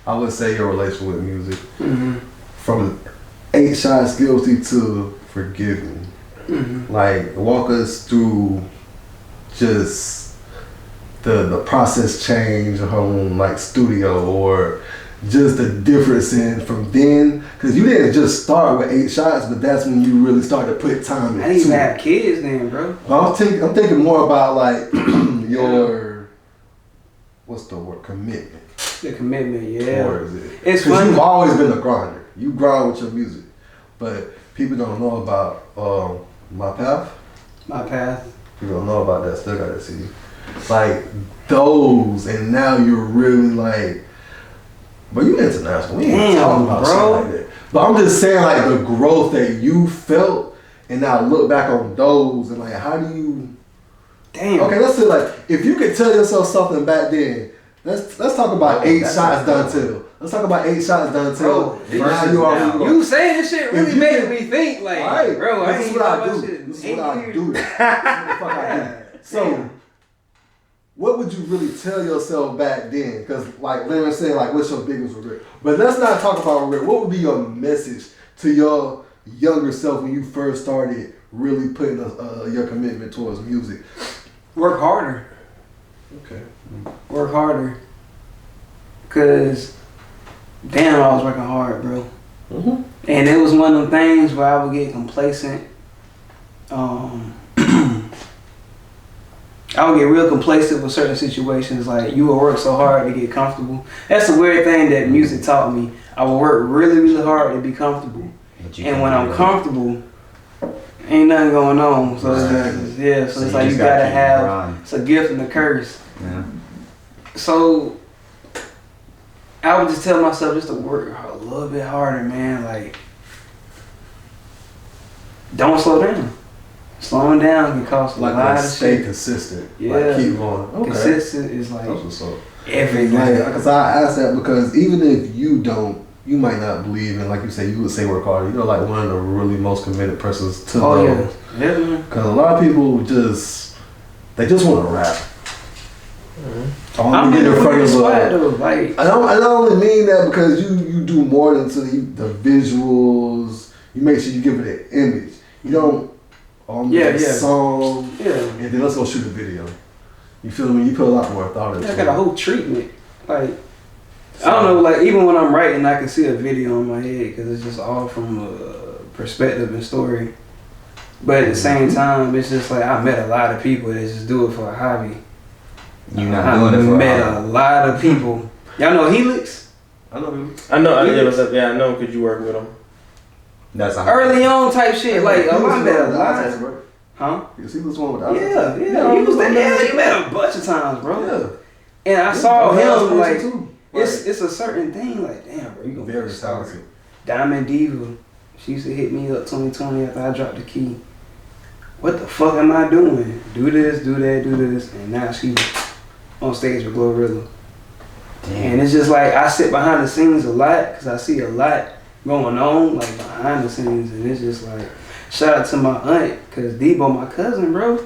I would say your relationship with music. Mm-hmm. From 8 shots guilty to forgiving. Mm-hmm. Like, walk us through just the process change on like studio, or just the difference in from then, because you didn't just start with 8 shots, but that's when you really started to put time into it. I didn't even have kids then, bro. I'm thinking more about like your what's the word, commitment. The commitment, yeah. Or is it? It's funny. You've always been a grinder. You grind with your music, but people don't know about My Path. My Path. People don't know about that. Still got that CD. Like those, and now you're really like, but you international. We ain't talking about shit like that. But I'm just saying, like, the growth that you felt, and now look back on those, and like, how do you? Damn. Okay, let's say like, if you could tell yourself something back then, let's talk about 8 shots Dontel. Let's talk about 8 shots Dontel. You saying this shit really made me think, like, right, bro. This is what I do. This is what I do. This is what the fuck I do. So, what would you really tell yourself back then? Because, like Larry said, like, what's your biggest regret? But let's not talk about regret. What would be your message to your younger self when you first started really putting your commitment towards music? Work harder. Okay. Work harder. Because, damn, I was working hard, bro. Mm-hmm. And it was one of them things where I would get complacent I would get real complacent with certain situations. Like, you would work so hard to get comfortable. That's the weird thing that music taught me. I would work really, really hard to be comfortable. And when I'm comfortable, ain't nothing going on. So it's like you gotta have, it's a gift and a curse. Yeah. So I would just tell myself just to work a little bit harder, man. Like, don't slow down. Slowing down can cost a lot of shit. Stay consistent. Yeah. Like, keep going. Okay. Consistent is like That's what's up. everything. Because I asked that because even if you don't, you might not believe in, like you say, you would say work harder. You're like one of the really most committed persons to those. Yeah. Because a lot of people they just want to rap. I'm in the front of like, I don't only mean that because you do more than the visuals. You make sure you give it an image. You don't make a song and then let's go shoot a video. You feel me? You put a lot more thought into it. I got a whole treatment. Like, I don't know, like, even when I'm writing, I can see a video in my head because it's just all from a perspective and story. But at the same time, it's just like I met a lot of people that just do it for a hobby. You're not doing it for a hobby. I met a lot of people. Y'all know Helix? I know him. I know because you work with him. That's early on type shit. Like, I met a lot. Huh? You see this one with the Yeah. He was there. Yeah, you met a bunch of times, bro. Yeah. And I saw him, like, it's a certain thing, like, damn, bro, you gonna very be a star. talented. Diamond Diva, she used to hit me up 2020 after I dropped the key. What the fuck am I doing? Do this, do that, do this. And now she's on stage with Glorilla. And it's just like, I sit behind the scenes a lot because I see a lot going on, like, behind the scenes. And it's just like, shout out to my aunt, because Debo, my cousin, bro.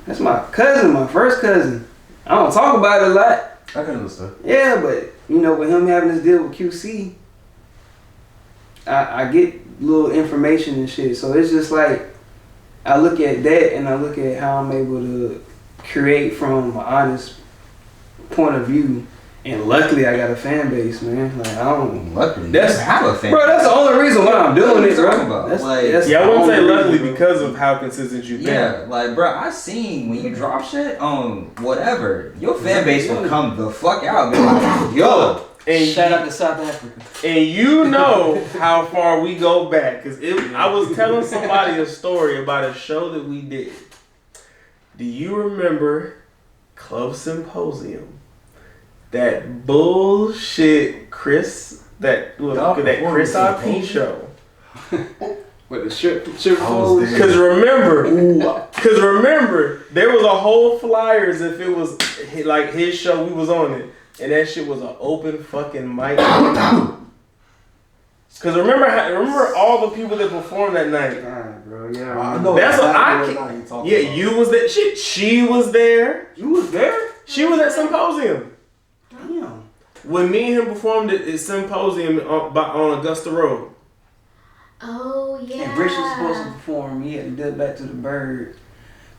That's my cousin, my first cousin. I don't talk about it a lot. I can understand. Yeah, but, you know, with him having this deal with QC, I get little information and shit. So it's just like, I look at that and I look at how I'm able to create from an honest point of view. And luckily, I got a fan base, man. Like, I don't. Luckily, that's have a fan. Bro, that's the only reason why I'm doing it, bro. That's I wouldn't say luckily because of how consistent you've been. Yeah, like, bro, I seen when you drop shit on whatever, your fan base will come the fuck out and be like, yo. And shout out to South Africa. And you know how far we go back, because I was telling somebody a story about a show that we did. Do you remember Club Symposium? That bullshit Chris IP show. With the strip pose. Because remember, there was a whole flyers if it was like his show, we was on it. And that shit was an open fucking mic. Because remember all the people that performed that night. God, bro, yeah. I know. That's what I can. Yeah, you was there. She was there. You was there? She was at Symposium. Damn. When me and him performed at Symposium on Augusta Road. Oh, yeah. And Rich was supposed to perform. He had to dip back to the Bird.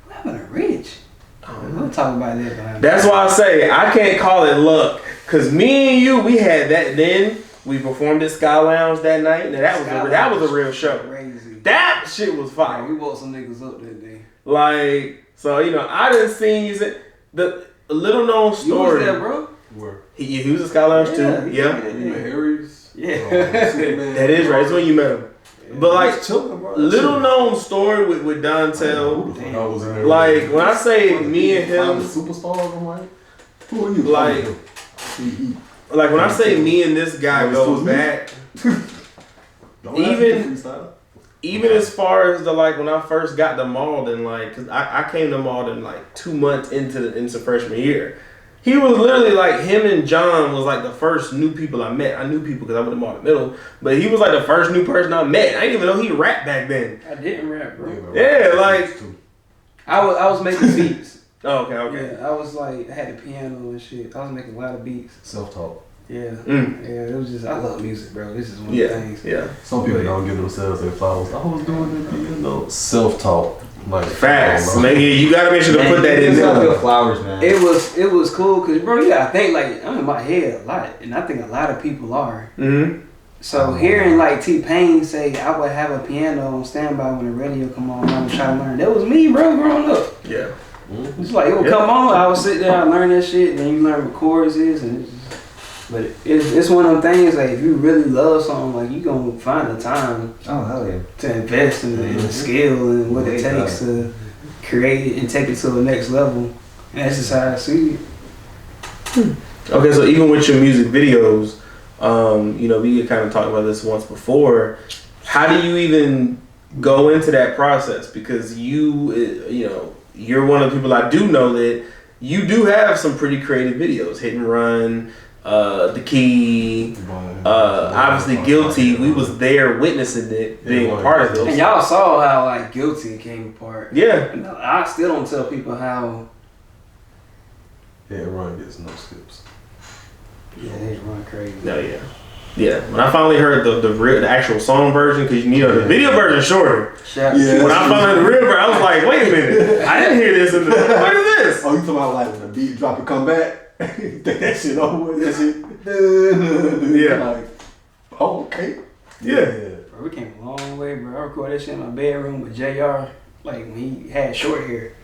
What happened to Rich? We'll talk about that behind. That's why I say I can't call it luck. Because me and you, we had that then. We performed at Sky Lounge that night. Now that was a real show. Crazy. That shit was fire. We woke some niggas up that day. Like, so, you know, I didn't see you say the little known story. You was there, bro? Where? He was at Sky Lounge too. Yeah. Harry's? Yeah. That is right. That's when you met him. But like, little known story with Dontel. Like, when I say me and him, superstars, I'm like, who are you? Like when I say me and this guy go back, even as far as the like when I first got to Malden, like, cause I came to Malden like 2 months into freshman year. He was literally like, him and John was like the first new people I met. I knew people because I went to Malden Middle, but he was like the first new person I met. I didn't even know he rapped back then. I didn't rap, bro. Yeah, like I was making beats. Oh, okay. Yeah, I was like, I had the piano and shit. I was making a lot of beats. Self-taught. Yeah. Yeah, it was just, I love music, bro. This is one of the things. Yeah. Some people don't give themselves their flowers. I was doing it, self-taught. Like, facts. You gotta make sure to put that in there. Flowers, man. It was cool because, bro, you gotta think, like, I'm in my head a lot, and I think a lot of people are. Mm-hmm. So hearing like T-Pain say, I would have a piano on standby when the radio come on, I would try to learn. That was me, bro, growing up. Yeah. It's like, it would come on, I would sit there, I learn that shit, then you learn what chords is, and but it's one of them things, like, if you really love something, like, you gonna find the time Oh, hell yeah. to invest in the skill and what it takes to create it and take it to the next level. And that's just how I see it. Okay, so even with your music videos, you know, we kind of talked about this once before. How do you even go into that process? Because you know, you're one of the people I do know that you do have some pretty creative videos. Hit and Run, The Key, obviously Guilty. We was there witnessing it, being a part of And those. y'all saw how, like, Guilty came apart. Yeah. And I still don't tell people how. Yeah, Run gets no skips. Yeah, they run crazy. No, yeah. Yeah. When I finally heard the actual song version, because you know the video version is shorter. Shout Yeah. When I finally heard the real version, I was like, wait a minute. I didn't hear this in the. What is this? Oh, you talking about like when the beat drop and come back? Think that shit over with, that shit. Yeah. Like, oh, okay. Yeah. Bro, we came a long way, bro. I recorded that shit in my bedroom with JR, like when he had short hair.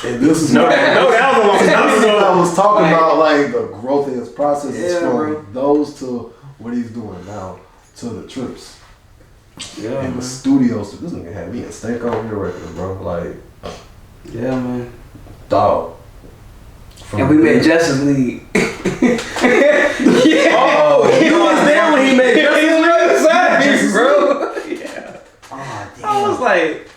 And this is No, that was a long time this is what I ago. was talking Like- about, like the growth in his process is Yeah, from bro. those to what he's doing now to the trips Yeah, in man. the studios. So this nigga had me in stank on your record, bro. Like, Yeah, man. dog. And we made Justice League. Yeah. Oh, he was there when he made Justice League? bro. Yeah. Oh, damn. I was like,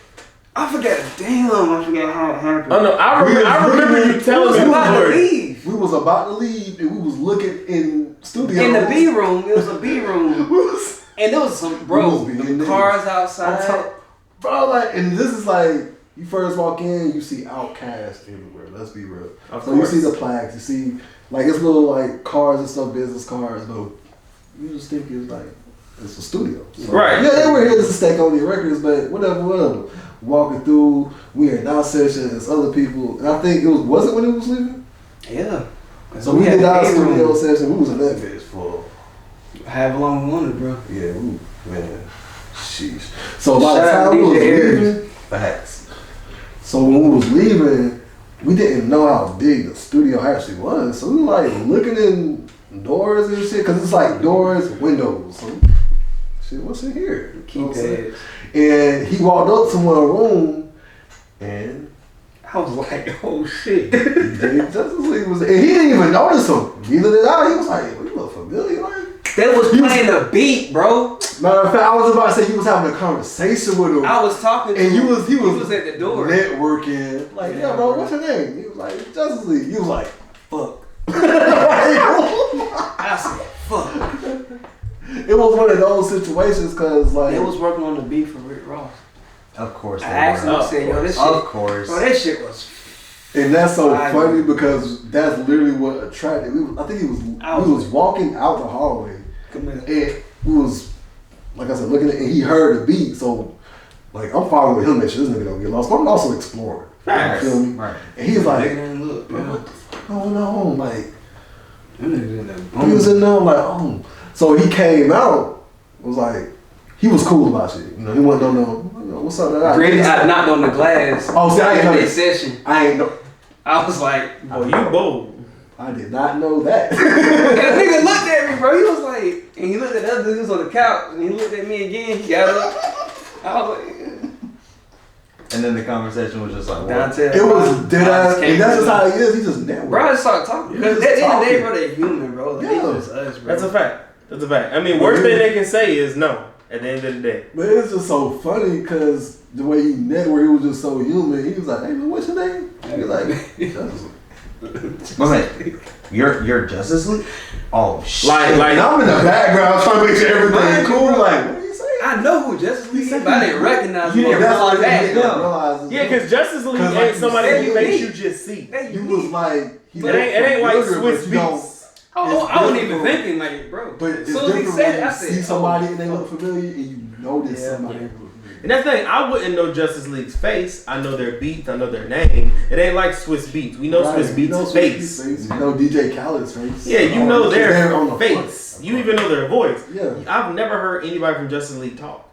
I forgot how it happened. Oh no, I remember you telling me I was about to the story. leave. We was about to leave and we was looking in studios. In the B room, it was a B room. We was- And there was some, We bro, was being the niggas. cars on outside. top, bro, like, and this is like, you first walk in, you see Outcast everywhere. Let's be real. Of So course. you see the plaques, you see like it's little like cars and stuff, business cars, but you just think it's like it's a studio. So, Right. Yeah, they were here to stake on the records, but whatever. Walking through, we in our session, there's other people, and I think it was it when it was leaving? Yeah. So we did had our the A studio room. session. We was in that bitch for However long we wanted, bro. yeah, man, sheesh. So by the Shout out time we was DJ Ayers. leaving, facts. So when we was leaving, we didn't know how big the studio actually was. So we were like looking in doors and shit, cause it's like doors, windows. So shit, what's in here? You know what I'm saying? Keypads. And he walked up to one room, and I was like, oh shit. DJ Justice League was, and he didn't even notice him. Neither did I. He was like, well, you look familiar, like. They was playing the beat, bro. Matter of fact, I was about to say you was having a conversation with him. I was talking to And him. he was at the door. networking. Like, Yeah, yeah, bro, bro. what's your name? He was like, Justice League. He was like, Fuck. it I said, fuck. was one of those situations because, like, They was working on the beat for Rick Ross. Of course I they asked him, were. I said, yo, this shit. Of course. Bro, that shit was. and that's so I funny agree. because that's literally what attracted. I think we was walking out the hallway Come here. and we was, like I said, looking at, and he heard the beat. So, like, I'm following with him, make sure this nigga don't get lost. But I'm also exploring. Facts. You feel me? Right. And he's like, Nigga didn't look, bro, bro. what the fuck going on? Like, Them niggas in there he booming. was in there, I'm like, oh. So he came out, was like, he was cool about shit. You know, he wasn't no, what's up, that? Gritty, I knocked on the glass. Oh, see, I ain't in know that that. session. I ain't know. I was like, Oh, you bold. I did not know that. and the nigga looked at me, bro. He was like, and he looked at the other dudes on the couch, and he looked at me again. He got up. I was like, And then the conversation was just like, what? Dontel. It was dead I ass, just and came that's to just the- how he is. He just network. Bro, I just started talking. You Because just at the end of the day, talking. bro, they're human, bro. Like, Yeah. They just us, bro. That's a fact. That's a fact. I mean, worst thing they can say is no at the end of the day. But it's just so funny because the way he networked, he was just so human. He was like, hey, man, what's your name? He was like, Justice League. Wait a minute. You're Justice League? Oh, shit. And I'm in the background trying to make sure everything Mind you, cool. bro. Like, what are you saying? I know who Justice League is, but I didn't recognize You him. didn't That's realize what that. he didn't realize. Yeah, because Justice League 'Cause, like, ain't somebody you who said, makes you just see. They He was like, he It ain't like Swiss Beats. I wasn't even thinking, like, bro. But As it's soon as he different said when it, you I said, see somebody oh, and they look familiar and you notice Yeah, somebody yeah. who look familiar. And that's the thing, I wouldn't know Justice League's face. I know their beats, I know their name. It ain't like Swiss Beats. We know Swiss Beats' face. You know DJ Khaled's face. Yeah, you know their on the face. front. You even know their voice. Yeah. I've never heard anybody from Justice League talk.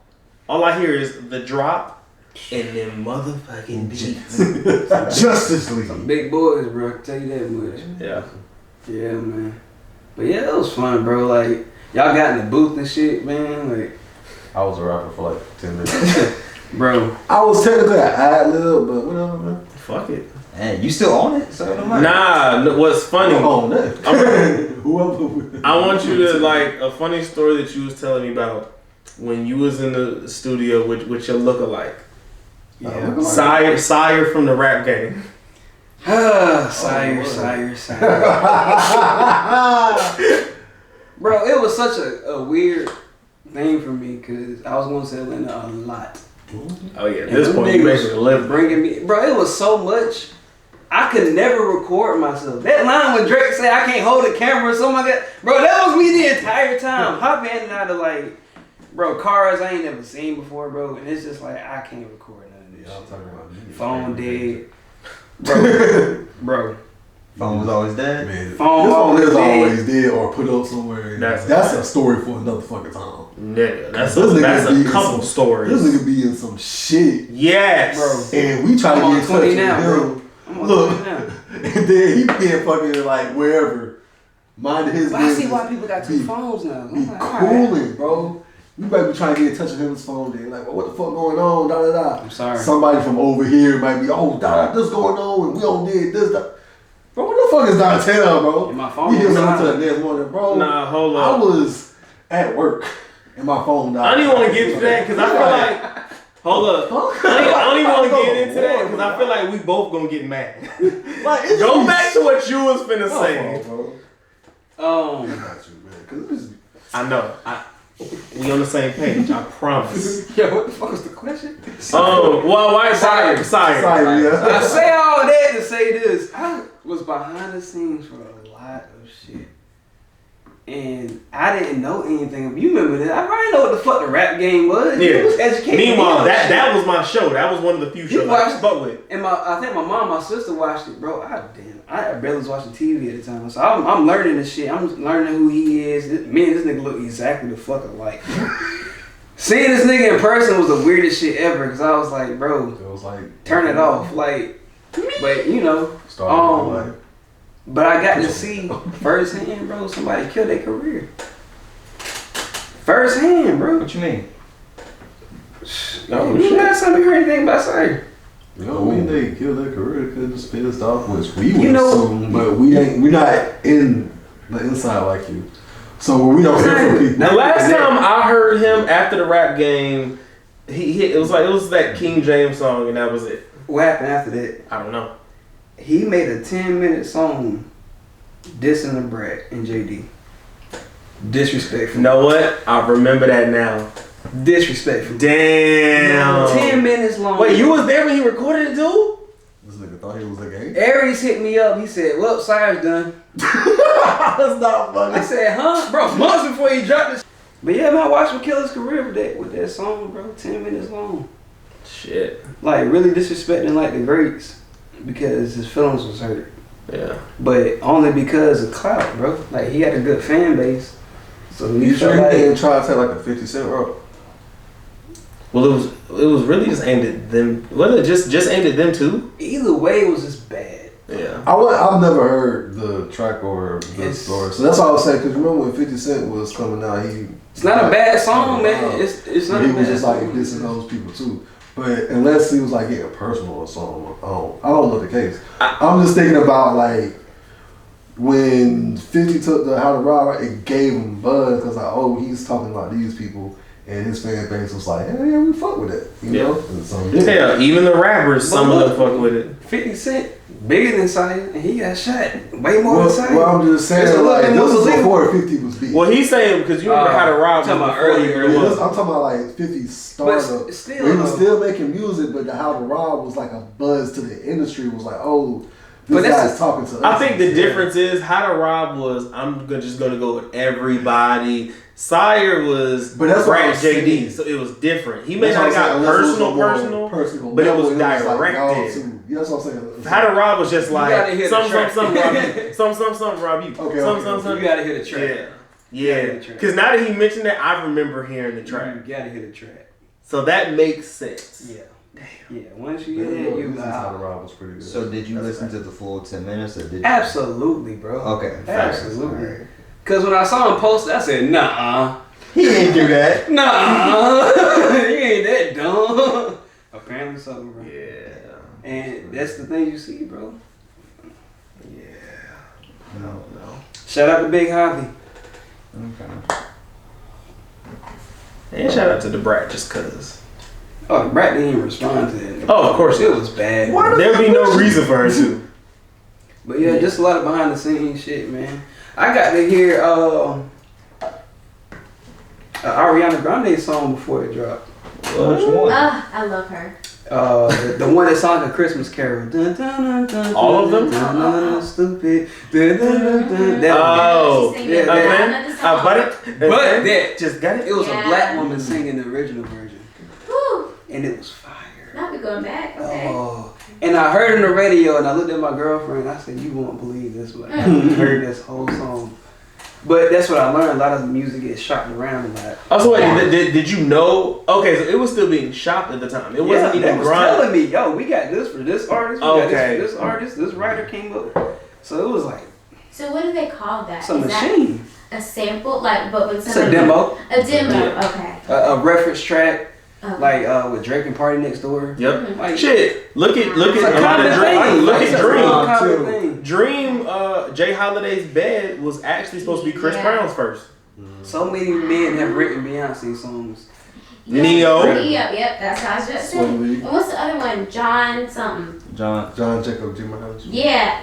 All I hear is the drop and them motherfucking beats. Justice League. Some big boys, bro. I can tell you that much. Yeah. Yeah, man. But yeah, it was fun, bro. Like, y'all got in the booth and shit, man. Like, I was a rapper for like 10 minutes. bro. I was technically an ad-lib, but whatever, man. Fuck it. And you still own it? So it don't matter. Nah, what's funny? I own that. Whoever. I want you to, like, a funny story that you was telling me about when you was in the studio with your lookalike. Yeah. Sire from the rap game. Sire. Bro, it was such a weird thing for me because I was going to Atlanta a lot. Oh yeah, And this them point you niggas basically live. bringing me, bro. It was so much. I could never record myself. That line when Drake said I can't hold a camera or something like that, bro. That was me the entire time. Hopping in and out of like, bro, cars I ain't never seen before, bro. And it's just like I can't record none of this shit. Phone dead, bro. Phone was always dead. Man, Phone this phone is dead. always dead or put up somewhere. That's a story for another fucking time. Nigga, that's This nigga a be in couple some- stories. This nigga be in some shit. Yes, Bro. And we try I'm to on get in touch 20 with now, him. bro. I'm on Look, 20 now. and then he being fucking like wherever. Minding his But I business. see why people got two Be- phones now. Be I'm like, all right. cooling, bro. We might be trying to get in touch with his phone then. Like, well, what the fuck going on? Da da da. I'm sorry. Somebody from over here might be, oh, da, this going on, and we don't did this, that. Bro, what the fuck is Dontel, bro? And my phone We hear was something to silent. the next morning, bro. Nah, hold I up. was at work, and my phone died. I don't even want to get into that because I feel like. Hold up. I don't even want to get into that because I feel like we both gonna get mad. Like, it's Go just- back to what you was finna My say. fault, bro. I got you, man. Cause it was, I know. We on the same page. I promise. Yo, what the fuck was the question? Why Sire? sorry, yeah. I say all that to say this. I was behind the scenes for a lot of shit. And I didn't know anything. You remember that? I already know what the fuck the rap game was. Yeah. It was educated. Meanwhile, that was my show. That was one of the few shows I fuck with. And I think my mom, my sister watched it, bro. I barely was watching TV at the time, so I'm learning this shit. I'm learning who he is. Me and this nigga look exactly the fuck alike. Seeing this nigga in person was the weirdest shit ever, cause I was like, bro, It was like, turn it off, like. But you know, started but I got to see firsthand, bro. Somebody killed their career. Firsthand, bro. What you mean? No, you got something to hear anything about Sire. You know, I mean, they killed their career because just pissed off, which we You would know- assume, but we're not in the inside like you. So we don't hear from people. The last time I heard him after the rap game, it was that King James song and that was it. What happened after that? I don't know. He made a 10-minute song dissing the Brat and JD. Disrespectful. You know what? I remember that now. Disrespectful. Damn. 10 minutes long. Wait, you was there when he recorded it, dude? This nigga thought he was a game. Aries hit me up. He said, well, Sire's done. That's not funny. I said, huh? Bro, months before he dropped this. But yeah, man, I watched him kill his career with that song, bro. 10 minutes long. Shit. Like, really disrespecting, like, the greats. Because his feelings was hurt. Yeah. But only because of clout, bro. Like, he had a good fan base. So he You sure felt he like... didn't try to take like a 50 Cent route? Well, it was really just aimed at them. Was it just aimed at them too? Either way, it was just bad. Yeah. I've never heard the track or the It's- story, so that's all I was saying. Because remember when 50 Cent was coming out, It's not a bad song, man. It's not he a bad was just like song. dissing those people too. But unless he was like getting personal or something, I don't know the case. I'm just thinking about like when 50 took the How to Rob, it gave him buzz because like, oh, he's talking about these people, and his fan base was like, yeah, we fuck with it, you know. And so Yeah, even the rappers, some of them fuck with it. 50 Cent, bigger than Sire, and he got shot way more than Sire. Well, I'm just It's a saying, little like, bit this more was believable. before 50 was big. Well, he's saying because you remember how to rob talking was about before he earlier. blew I'm up. talking about like 50's startup. But still, Where he was though. still making music, but the How to Rob was like a buzz to the industry. It was like, oh, But This that's- guy's talking to us. I think the difference is How to Rob was just gonna go with everybody. Sire was But that's what Brad I'm JD, saying. so it was different. He may That's not what have I'm got saying. Unless it was personal, a more personal but it was level, like, y'all directed. too. Yeah, that's what I'm saying. How to Rob was just gotta like hear the some track. rob you, some rob you, Okay, some. You gotta hear the track. Yeah, gotta yeah. hear the track. Because now that he mentioned that, I remember hearing the track, You gotta hear the track. so that makes sense. Yeah. Damn. Yeah. Once you hear it, you How to Rob was pretty good. So did you That's listen fact. to the full 10 minutes or did you? Absolutely, bro. Okay. facts. Absolutely. Alright. Cause when I saw him post, I said, nah. He didn't do that. Nah, you ain't that dumb. Apparently so, bro. Yeah. And that's the thing you see, bro. Yeah. No. Shout out to Big Javi. Okay. And shout out to the Brat just cause. Oh, Brad didn't even respond to that. Oh, of course It not. was bad. There'd be no reason for her to. But yeah, just a lot of behind the scenes shit, man. I got to hear Ariana Grande song before it dropped. Which one? I love her. The one that sung a Christmas Carol. Dun, dun, dun, dun, All of them? dun, dun, dun, stupid. Dun, dun, dun, dun. That one. Oh. Sing yeah, it. that- I know the song. But that just got it. it was Yeah. a black woman singing the original version, Whew. and it was fire. Now we going back. Okay. Oh, and I heard it on the radio, and I looked at my girlfriend. I said, "You won't believe this, but I heard this whole song." But that's what I learned. A lot of the music gets shopped around a lot. Also, wait, Yeah. did you know? Okay, so it was still being shopped at the time. It wasn't They even was grind. telling me, "Yo, we got this for this artist. We got Okay. this for this artist. This writer came up." So it was like So what do they call that? it's a Is that machine. a sample? Like, but with It's a somebody? demo, A demo. Yeah. Okay. a reference track, Okay. like with Drake and Party Next Door. Yep. Like, Shit. Look at it's a Dream. common thing. Look It's at a Dream. real Dream. common too. thing. Dream. Jay Holiday's Bed was actually supposed to be Chris Yeah. Brown's first. So many men have written Beyonce songs. Neo. Yep. That's how I was just saying. Swing And what's the other one? John something. John. John Jacob, Jimmy Hodge. Yeah.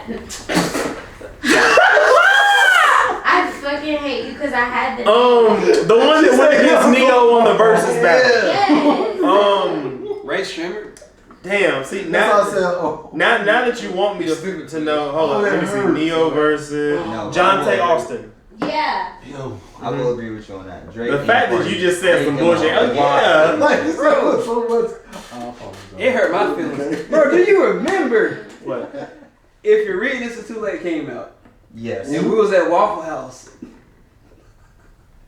I fucking hate you because I had the. The one that went against Neo on the versus battle. Yes. Ray Shrimmer. Damn. See That's how I now. said, oh. Now that you want me to know, hold on, let me see. Neo versus No, John Tay Austin. Yeah. Yo. I will agree with you on that. Drake. The and fact that Party. you just said some Drake and bullshit. Oh, Party. yeah. Like, this was so much. I apologize. It hurt my feelings. Bro, do you remember What? If You're Reading This Is Too Late came out? Yes. And we was at Waffle House.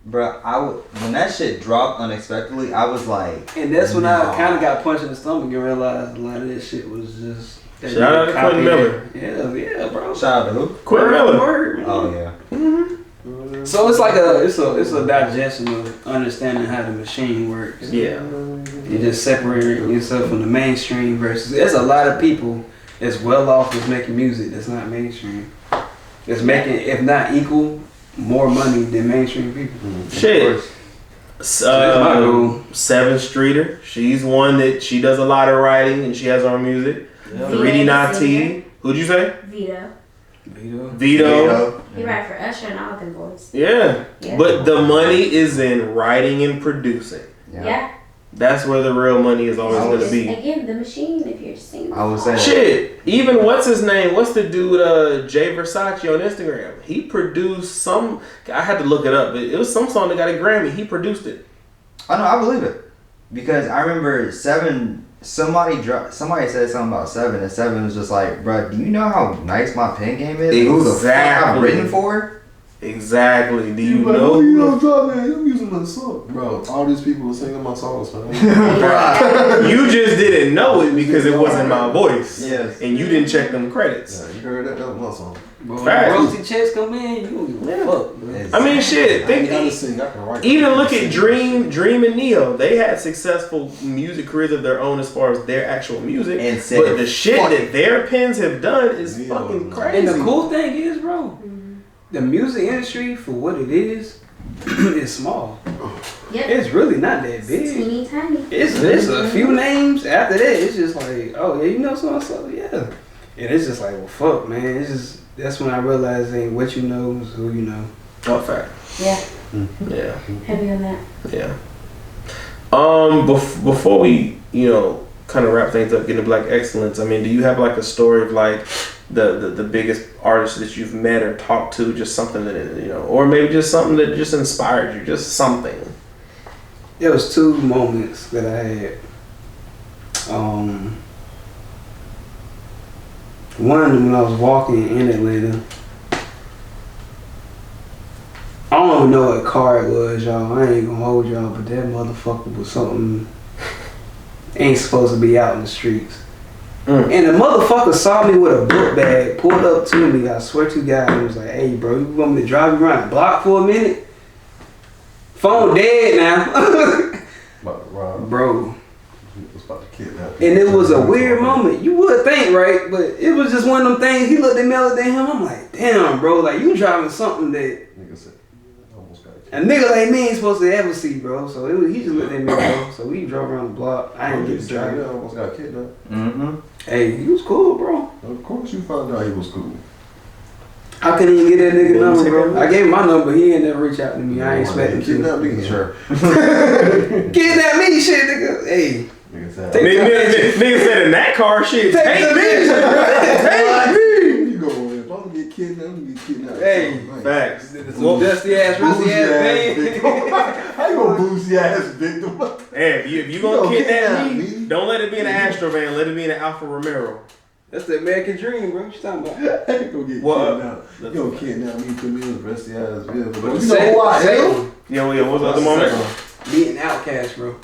Bruh, when that shit dropped unexpectedly, I was like, And that's when Nah. I kind of got punched in the stomach and realized a lot of this shit was just. Shout out to Quentin Miller. Yeah, bro. shout out to who? Quentin Miller. Word, man. Oh yeah. So it's like it's a digestion of understanding how the machine works. Yeah. You just separating yourself from the mainstream versus there's a lot of people that's well off that's making music that's not mainstream. That's making, if not equal, more money than mainstream people. Shit. That's my goal. 7th Streeter. She's one that she does a lot of writing and she has her own music. Vito 3D the singer. Nati. Who'd you say? Vito. Vito. He write for Usher and all them boys. Yeah. Yeah. But the money is in writing and producing. Yeah. That's where the real money is always going to Just, be. again, the machine, if you're seeing. I would say- Shit. Even what's his name? What's the dude, Jay Versace on Instagram? He produced some. I had to look it up. It was some song that got a Grammy. He produced it. Oh no, I believe it because I remember Seven. Somebody said something about Seven, and Seven was just like, "Bruh, do you know how nice my pen game is? Who the fuck I'm Exactly. written for?" Exactly. Do you Like, know? oh, you know, John, man, you using my song, bro. All these people are singing my songs, man. You just didn't know it because it wasn't my voice. Yes. And you didn't check them credits. Yeah, you heard that? That was my song. But when Facts. royalty checks come in, you don't give a Yeah. fuck, bro. I mean, shit. I ain't gotta Think, sing. I can write. even look at Dream and Neo. They had successful music careers of their own as far as their actual music. And said, But the shit "Fuck that it." their pens have done is Neo fucking is crazy. And the cool thing is, bro, the music industry for what it is small. Yep. It's really not that It's big. teeny tiny. It's a few names. After that, it's just like, oh yeah, you know so and so, yeah. And it's just like, well, fuck, man. It's just that's when I realized ain't what you know is who you know. Oh, fact. Yeah. Yeah. Heavy on that. Yeah. Before we, kind of wrap things up, getting to Black Excellence, I mean, do you have like a story of like the biggest artist that you've met or talked to? Just something that, you know, or maybe just something that just inspired you, just something. There was 2 moments that I had. One, when I was walking in Atlanta. I don't even know what car it was, y'all. I ain't gonna hold y'all, but that motherfucker was something ain't supposed to be out in the streets. And the motherfucker saw me with a book bag, pulled up to me, I swear to God, and was like, hey bro, you want me to drive you around the block for a minute? Phone dead now. About to rob. Bro. He was about to kidnap. And it was a weird moment. You would think, right? But it was just one of them things. He looked at me, I looked at him. I'm like, damn, bro. Like, you driving something that Nigga said, almost got a nigga like me ain't supposed to ever see, bro. So he just looked at me, bro. So we drove around the block. I didn't get to drive. Yeah, almost got kidnapped. Mm-hmm. Hey, he was cool, bro. Of course you found out he was cool. I couldn't even get that nigga number, bro. I gave him my number. He ain't never reach out to me. I ain't expect him to. Kidnap me? Sure. Kidnap me, shit, nigga. Hey. Nigga said, Nigga said in that car, shit, take me. you go in. If I'm gonna get kidnapped, I'm gonna get kidnapped. Hey, Facts. Well, dusty ass, rusty ass thing. How you gonna boozy ass victim? Hey, if you gonna kidnap me, don't let it be in an Astro van. Let it be in an Alfa Romero. That's the American dream, bro. What you talking about? I ain't gonna get kidnapped. You don't kidnap me, put me in a rusty ass vehicle. But you know Say- who I say- am? Yeah, what's the other moment? Beating Outcast, bro.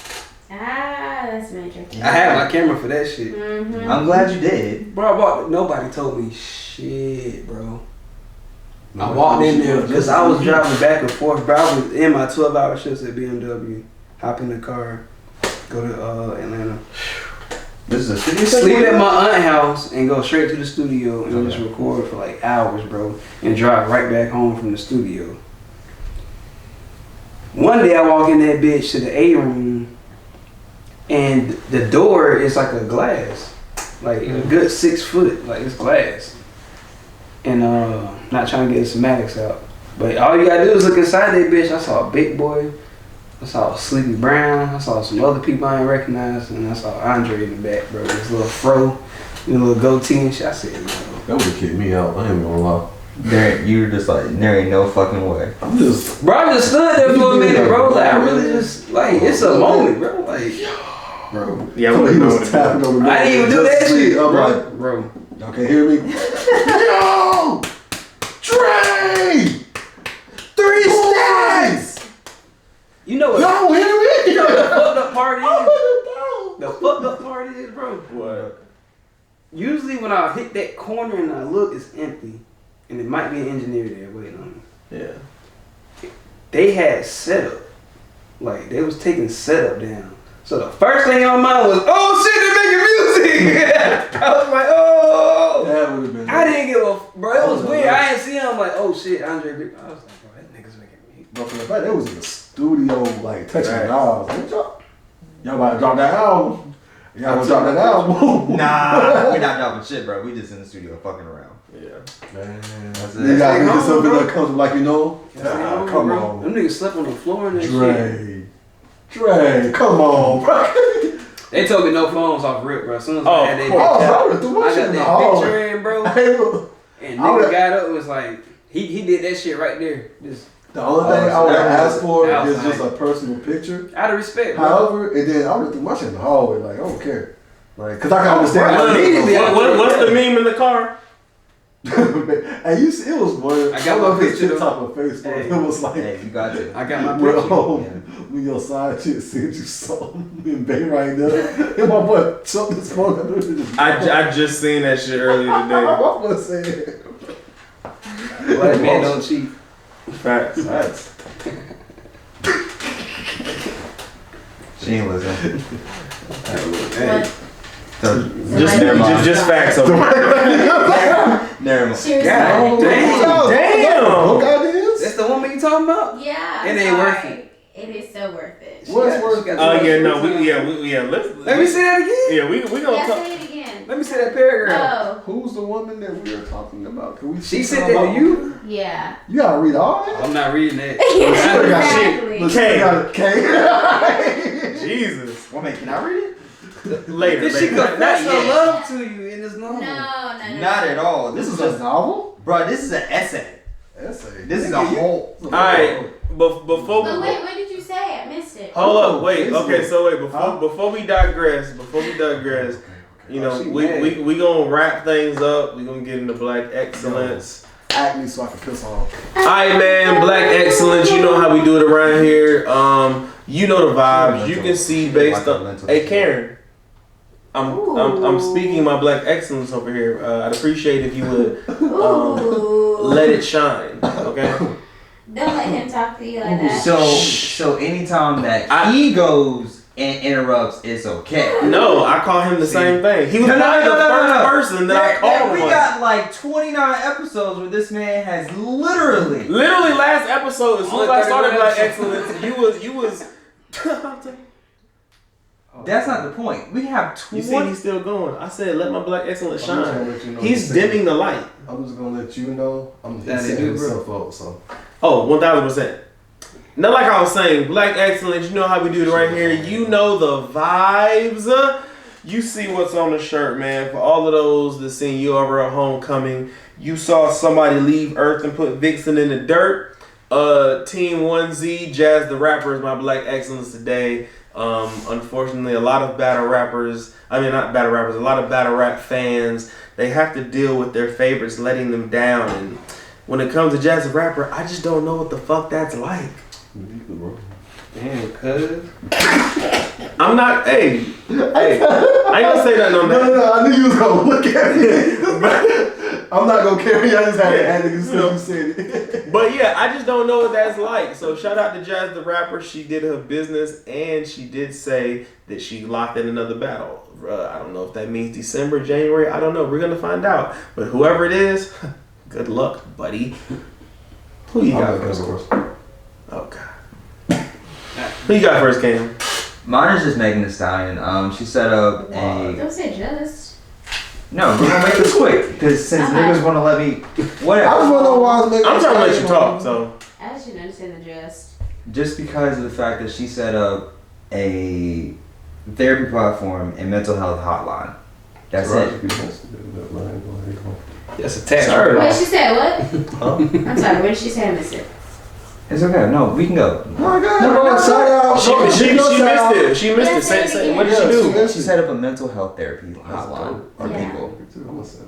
That's major. I had my camera for that shit. Mm-hmm. I'm glad you did. Bro, nobody told me shit, bro. I walked in there because I was driving back and forth, bro. I was in my 12-hour shifts at BMW. Hop in the car, go to Atlanta. This is a studio Sleep session? at my aunt's house and go straight to the studio and just record for like hours, bro. And drive right back home from the studio. One day I walk in that bitch to the A room and the door is like a glass. Like a good 6 foot, like it's glass. And not trying to get the semantics out. But all you gotta do is look inside that bitch. I saw a Big Boy. I saw Sleepy Brown. I saw some other people I didn't recognize. And I saw Andre in the back, bro. This little fro, little goatee and shit. I said, yo. That would have kicked me out. I ain't gonna lie. You were just like, there ain't no fucking way. I'm just. Bro, I just stood there for a minute, bro. Like, I really just, like, it's a moment, bro. Like, Bro. Yeah, He we was tapping on the door. I didn't even do just that to see. shit, I'm bro. like, Bro. y'all can hear me? Yo! Dre! 3 stacks! You know what? Y'all hear me? You know what the fucked up part is? Oh, The fucked up part is, bro. What? Usually when I hit that corner and I look, it's empty. And it might be an engineer there waiting on me. Yeah. They had setup. Like, they was taking setup down. So the first thing on my mind was, oh shit, they're making music! I was like, oh! that would have been. I didn't give a, bro, it was weird. I didn't see him. I'm like, oh shit, Andre Big. I was like, bro, that nigga's making music. But for the fact they was in the studio, like touching knobs. Y'all about to drop that album. Y'all gonna drop that album. Nah, we're not dropping shit, bro. We just in the studio fucking around. Yeah. Man. That's You it. gotta get yourself in bro. there comfortable like you know. Nah, Come bro. on. Them niggas slept on the floor and that shit. Dre, come on, bro. They told me no phones off rip, bro. As soon as Oh, I had that, Oh, I would've threw my I shit got in the that hallway. picture in, bro. Hey, look. And I nigga would've- got up and was like, he did that shit right there. Just The only thing I would have asked for I was is just like- a personal picture. out of respect, bro. However, and then I would have threw my shit in the hallway. Like, I don't care. Like, cause I can understand. bro, immediately What's the meme in the car? And you see, it was one. I got don't know my if it's picture, TikTok or Facebook. Hey. It was like, Hey, you got to. I got my well, picture. when your side chick said you saw me in Bay right now, and my boy chucked his phone. I just seen that shit earlier today. What was saying? Black man don't cheat. Facts. That's She ain't listening. Hey. So, Just facts over there. never mind. Seriously. God damn. Damn. What that is? That's the woman you talking about? Yeah. It I'm ain't worth sorry. it. It is so worth it. What's worth it? Oh yeah, no, let's Let me see that again. Yeah, we gonna Yeah, talk. say it again. Let me see that paragraph. Oh, Who's the woman that we are talking about? Can we She see said something that to about- you? yeah. You gotta read all that. I'm not reading that. Exactly. But you got a K. Jesus. Well, man, can I read it? Later. Did she later. confess Not her yet. love to you in this normal? No. Not at all. This is a just, novel. bro. This is an essay. Essay. This is a whole. All right, before. But wait, what did you say? I missed it. Hold up, wait. Okay, so wait before we digress. You know, we gonna wrap things up. We gonna get into black excellence. Act me so I can piss off. All right, man. Black excellence. You know how we do it around here. You know the vibes. You can see based on. Hey, Karen. I'm speaking my black excellence over here. I'd appreciate if you would let it shine. Okay. Don't let him talk to you like that. So anytime that he goes and interrupts, it's okay. No, I call him the same thing. He was probably the first person that I called. We got like 29 episodes where this man has literally last episode as soon as I started black excellence, you was. That's not the point. We have 20. You see, he's still going. I said, let my black excellence I'm just gonna shine. let you know He's the dimming the light. I'm just gonna let you know. I'm That setting ain't good, himself up. So Oh, 1000%. Not like I was saying, black excellence, you know how we do it right here. You know the vibes. You see what's on the shirt, man. For all of those that seen you over at homecoming, you saw somebody leave Earth and put Vixen in the dirt. Team 1Z, Jazz the Rapper is my black excellence today. Unfortunately, a lot of battle rappers, a lot of battle rap fans, they have to deal with their favorites letting them down. And when it comes to Jazz the Rapper, I just don't know what the fuck that's like. Damn, cuz. I'm not, hey, I ain't gonna say nothing on that. No, I knew you was gonna look at me. I'm not gonna carry. I just had to add it because you said it. But yeah, I just don't know what that's like. So shout out to Jazz the Rapper. She did her business and she did say that she locked in another battle. I don't know if that means December, January. I don't know. We're gonna find out. But whoever it is, good luck, buddy. Who you got first? Oh God. Who you got first, Cam? Mine is just Megan Thee Stallion. She set up a. Don't say just. No, we're gonna make this quick because since niggas wanna let me. Whatever. I was wondering why I was making. I'm trying to let you talk. So. I just didn't understand the just. Just because of the fact that she set up a therapy platform and mental health hotline. That's it. That's a tax. Wait, she said what? I'm sorry, what did she say? I missed it. It's okay. No, we can go. Oh my God! No, shout out. She missed it. She missed it. Say, what did she do? She set up a mental health therapy hotline for people.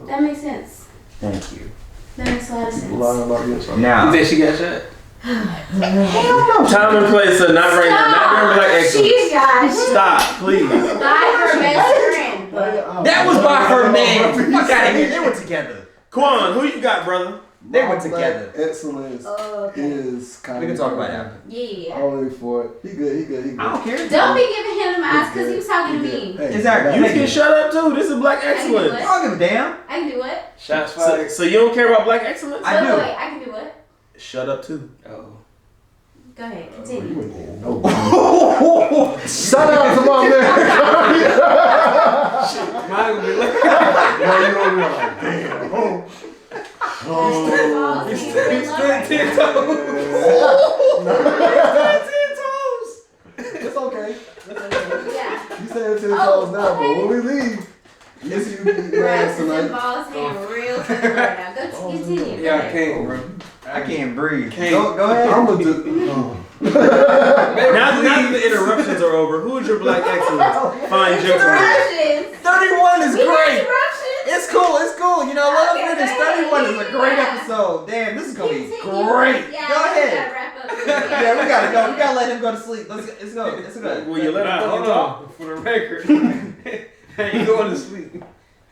That makes sense. Thank you. That makes a lot of sense. Now, You think she got shot? hell no. Time and place, so not right now. Not during black excellence. She got Stop, please. by her best friend. That was by her man. Fuck out of here. They were together. Quan, who you got, brother? They were together. Excellence is kind of. We can talk about that. Yeah. Only for it. He good. I don't care. Don't be giving him them eyes because he was talking to me. Hey, Exactly. You can shut up too. This is black excellence. I don't give a damn. I can do what? Shots fired. So you don't care about black excellence? I do. Wait, I can do what? Shut up too. Oh. Go ahead, continue. Shout out to my man. Mine would be like, He's he's still 10 toes. It's okay. Yeah. You said 10 toes now, but when we leave, you see you beat your ass Them tonight. balls hang real to the floor now. Go continue. Yeah, I can't, bro. I can't breathe. Can't. Go ahead. I'm gonna do. Now that the interruptions are over, who is your black excellence? Fine gentleman. Interruptions. 31 is We had great. interruptions. It's cool. You know, let Okay, us finish. go ahead. 31 is a great Yeah. episode. Damn, this is gonna be Continue. great. Yeah, Go we ahead. gotta wrap up. Yeah, we gotta go. We gotta let him go to sleep. Let's go. Let's go. Will you let him Hold fucking talk? on. For the record, I ain't going to sleep.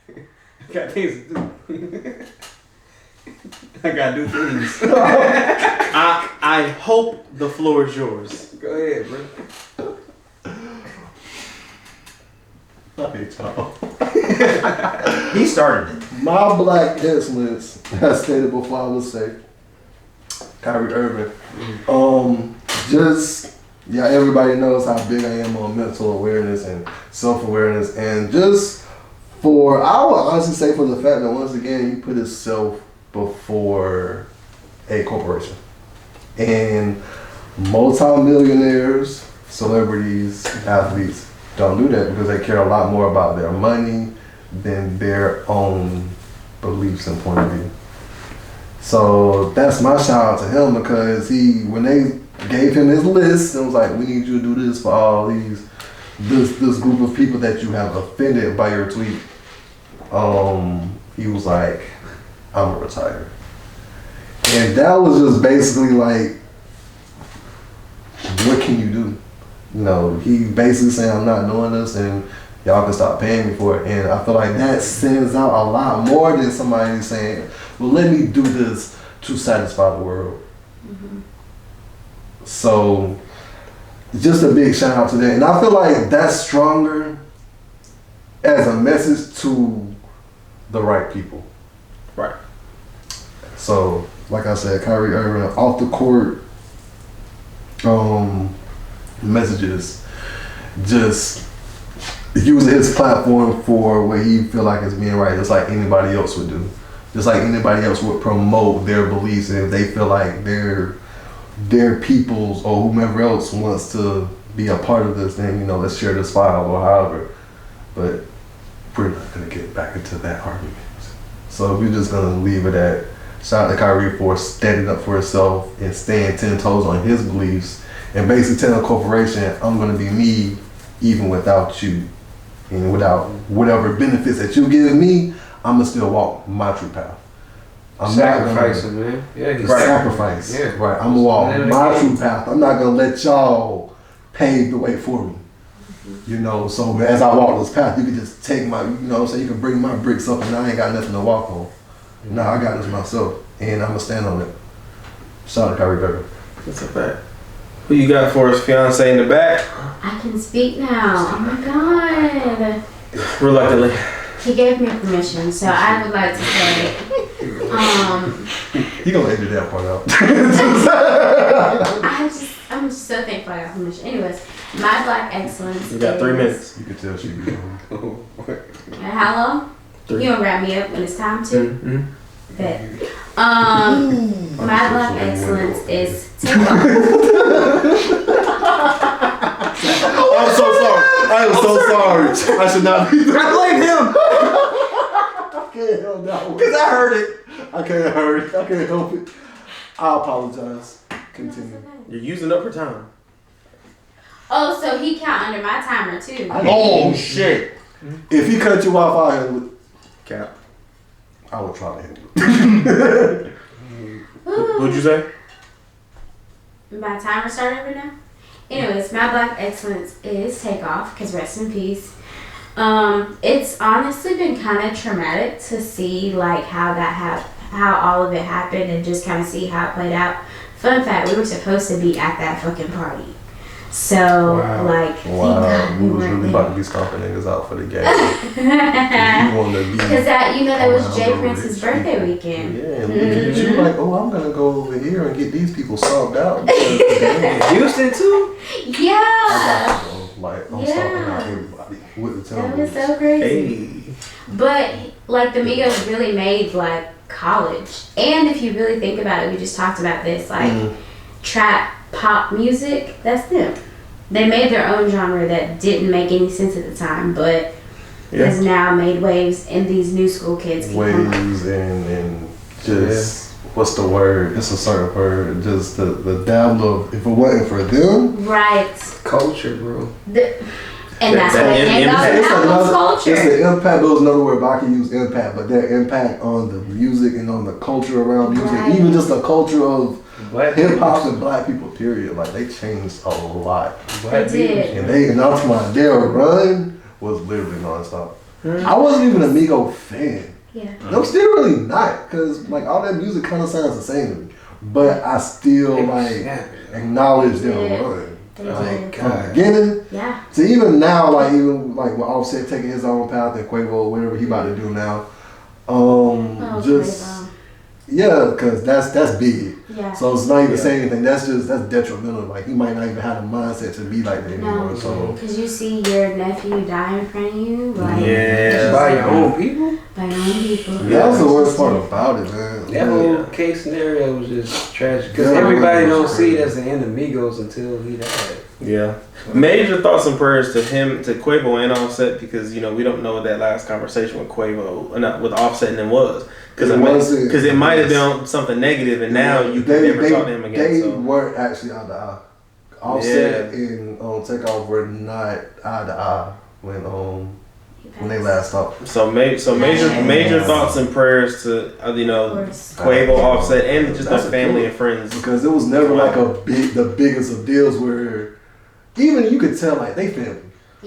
I got things to do. I gotta do things. I hope the floor is yours. Go ahead, bro. He started it. My black excellence, as stated before, I would say, Kyrie Irving. Everybody knows how big I am on mental awareness and self-awareness, and just for, I would honestly say, for the fact that once again you put yourself before a corporation, and multi-millionaires, celebrities, athletes don't do that because they care a lot more about their money than their own beliefs and point of view. So that's my shout out to him, because when they gave him his list, it was like, we need you to do this for all this group of people that you have offended by your tweet. He was like, I'm gonna retire. And that was just basically like, what can you do? You know, he basically saying, I'm not doing this and y'all can stop paying me for it. And I feel like that sends out a lot more than somebody saying, well, let me do this to satisfy the world. Mm-hmm. So just a big shout out to that. And I feel like that's stronger as a message to the right people. Right. So, like I said, Kyrie Irving off the court messages, just using his platform for what he feel like is being right, just like anybody else would do. Just like anybody else would promote their beliefs, and if they feel like their peoples or whomever else wants to be a part of this, then, you know, let's share this file or however. But we're not gonna get back into that argument. So we're just gonna leave it at shout out to Kyrie for standing up for himself and staying 10 toes on his beliefs, and basically telling a corporation, I'm gonna be me even without you, and without whatever benefits that you give me, I'm gonna still walk my true path. I'm sacrificing, man. Yeah, he's sacrifice. Yeah, right. I'm gonna walk my true path. I'm not gonna let y'all pave the way for me. You know, so as I walk this path, you can just take my, you know what I'm saying, you can bring my bricks up and I ain't got nothing to walk on. Nah, I got this myself, and I'm gonna stand on it. Shout out to Kyrie Irving. That's a fact. Who you got for us, fiance in the back? I can speak now. Oh my god. Reluctantly. He gave me permission, so I would like to say, He gonna edit that part out. I'm just so thankful I got permission. Anyways, my black excellence. You got 3 minutes. You can tell she be on. How long? 3. You gonna wrap me up when it's time to? Mm-hmm. Bet. My black excellence is take off. I'm so sorry. I am so sorry. I should not be. I blame him. I can't help that one. Because I heard it. I can't help it. I apologize. Continue. You're using up her time. Oh, so he count under my timer too. Oh, shit. If he cut you off, I'll handle it. Cap. I will try to handle it. What'd you say? My timer started right now. Anyways, my black excellence is Takeoff, because rest in peace. It's honestly been kind of traumatic to see like how all of it happened and just kind of see how it played out. Fun fact, we were supposed to be at that fucking party. So, like, thank God we was weren't really there. about to be stomping niggas out for the game. You wanted to be. Because that was around Jay the Prince's rich birthday people. weekend. Yeah, and look at you like, oh, I'm gonna go over here and get these people stomped out. Houston too? Yeah. I got you, bro. Like, I'm stomping out everybody with the That was television. so crazy. Hey. But, like, the Migos really made, like, college. And if you really think about it, we just talked about this, like, trap pop music, that's them. They made their own genre that didn't make any sense at the time, but has now made waves, and these new school kids can come up. Waves and just, what's the word? It's a certain word. Just the dabble of, if it wasn't for them. Right. Culture, bro. And that's what they came up with, albums culture. It's the impact, there was another word, but I can use impact, but their impact on the music and on the culture around music, Right. even just the culture of Black hip hop and black people, period. Like, they changed a lot. They did. And that's why their run was literally nonstop. I wasn't even a Migo fan. Yeah. And I'm still really not, because like all that music kind of sounds the same to me. But I still like acknowledge their run. Like from the beginning Yeah. to even now, even when Offset taking his own path and Quavo, whatever he about to do now. Oh, Just Quavo. Yeah, because that's big. Yeah. So it's not even saying anything. That's detrimental. Like he might not even have the mindset to be like that anymore. No, So because you see your nephew die in front of you, like Yeah. By your own people. by your own people. that was the worst part about it, man. That whole case scenario was just tragic because Yeah, everybody it was don't see it crazy. as the end of Amigos until he died. Yeah. Major thoughts and prayers to him, to Quavo and Offset, because you know we don't know what that last conversation with Quavo, not with Offset, and them was, because it might have been something negative, and now you can never talk to him again. They So. weren't actually eye to eye. Offset and Takeoff were not eye to eye when they last talked. So major thoughts and prayers to Quavo, Offset, and just their family and friends, because it was never like the biggest of deals where even you could tell like they family.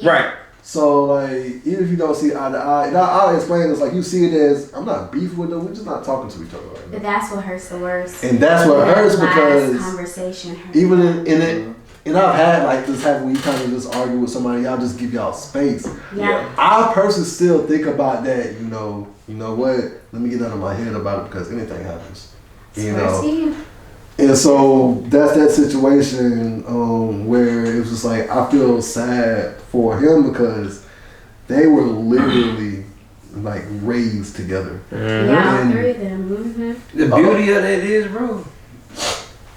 right? So like even if you don't see eye to eye, and I'll explain this, like you see it as I'm not beef with them, we're just not talking to each other right now. But that's what hurts the worst. And that's what hurts That because last conversation hurt. even in it, and I've had like this happen when you kind of just argue with somebody, y'all just give y'all space. Yeah. I personally still think about that, you know what? Let me get out of my head about it because anything happens. You know. And so that's that situation where it was just like I feel sad for him because they were literally like raised together. Yeah, all three of them. Mm-hmm. The beauty of that is, bro,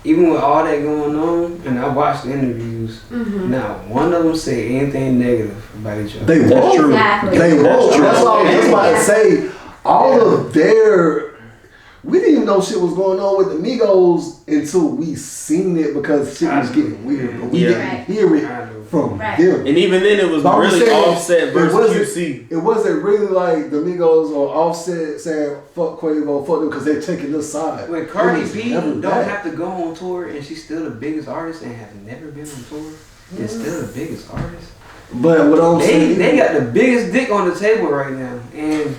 even with all that going on, and I watched the interviews, not one of them said anything negative about each other. They won't. Exactly. They won't. That's That's why I was just about to Yeah. say all of their. We didn't even know shit was going on with the Migos until we seen it because shit was getting weird. But we didn't hear it from them. And even then, it was But I'm really saying, Offset versus QC. It wasn't really like the Migos or Offset saying fuck Quavo, fuck them because they're taking this side. When Cardi It was B never don't that. have to go on tour and she's still the biggest artist and has never been on tour, and still the biggest artist. But what I'm saying, They got the biggest dick on the table right now, and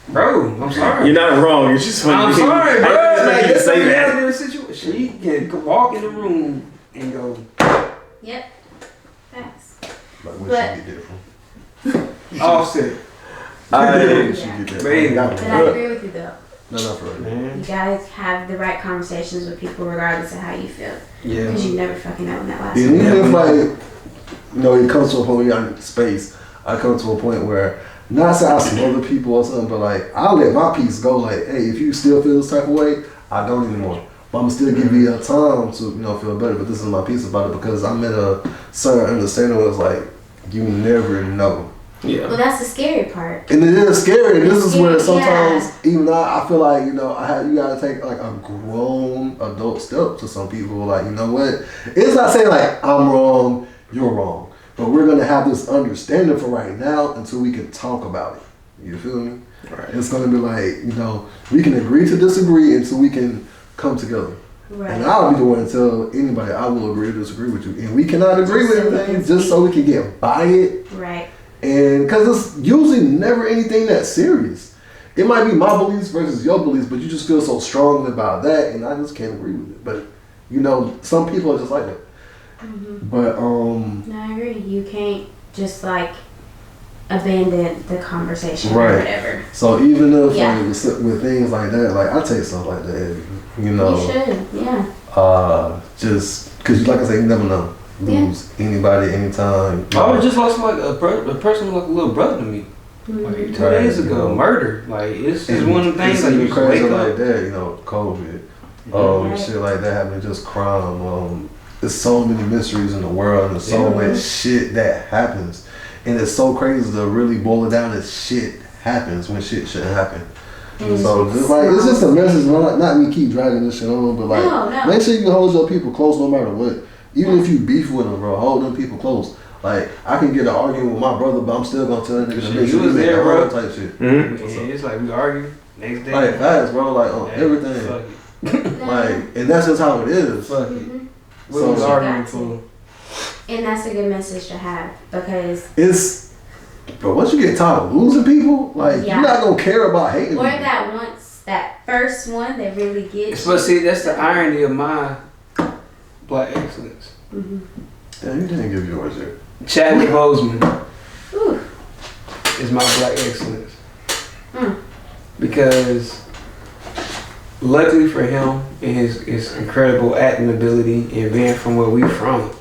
bro, I'm sorry. You're not wrong. You're just. I'm sorry, bro. Like, you that's the say that. reality of the situation. She can walk in the room and go, Yep. Facts. like, where she get that from? Offset. Where she Yeah. get that Baby. from? But I agree with you though. No, not for real. You gotta have the right conversations with people regardless of how you feel. Yeah. Because you never fucking know when that lasts. And even if like, it comes to a point where you're in space, I come to a point where, not saying I some other people or something, but like, I'll let my piece go. Like, hey, if you still feel this type of way, I don't anymore. But I'm still give you a time to, feel better. But this is my piece about it because I'm in a certain understanding where it's like, you never know. Yeah. Well, that's the scary part. And it is scary. And this is where Yeah. sometimes, even I feel like, you gotta take like a grown adult step to some people. Like, you know what? It's not saying like, I'm wrong, you're wrong. But we're gonna have this understanding for right now until we can talk about it. You feel me? Right. It's gonna be like, we can agree to disagree until we can come together. Right. And I'll be the one to tell anybody I will agree to disagree with you. And we cannot agree with anything just so we can get by it. Right. And because it's usually never anything that serious. It might be my beliefs versus your beliefs, but you just feel so strongly about that, and I just can't agree with it. But some people are just like that. But No, I agree. You can't just like abandon the conversation or Right. whatever. so even if Yeah. like with things like that, like I take stuff like that, You should, yeah. just because like I say, you never know. Lose anybody anytime. I just lost like a person like a little brother to me. Like 2 days ago, murder. Like it's just one of the things like you just crazy wake like up. that, COVID, Right. shit like that happening, just crime. There's so many mysteries in the world, and there's so much shit that happens, and it's so crazy to really boil it down. That shit happens when shit shouldn't happen. So just like it's just a message. Not me keep dragging this shit on, but like No. make sure you hold your people close no matter what. Even if you beef with them, bro, hold them people close. Like I can get an argument with my brother, but I'm still gonna tell that nigga to Shit, make you sure was he make there, a bro. whole type shit. Yeah, it's like we argue next day. Like facts, bro. Like on Hey, everything. Fuck it. Like, and that's just how it is. Fuck it. What So- was You arguing got for? to. And that's a good message to have because It's, but once you get tired of losing people, like Yeah. you're not gonna care about hating or people. that first one that really gets But see, that's the irony of my black excellence. Yeah, you didn't give yours yet. Chadwick Boseman Ooh. is my black excellence Mm. because luckily for him and his incredible acting ability and being from where we from.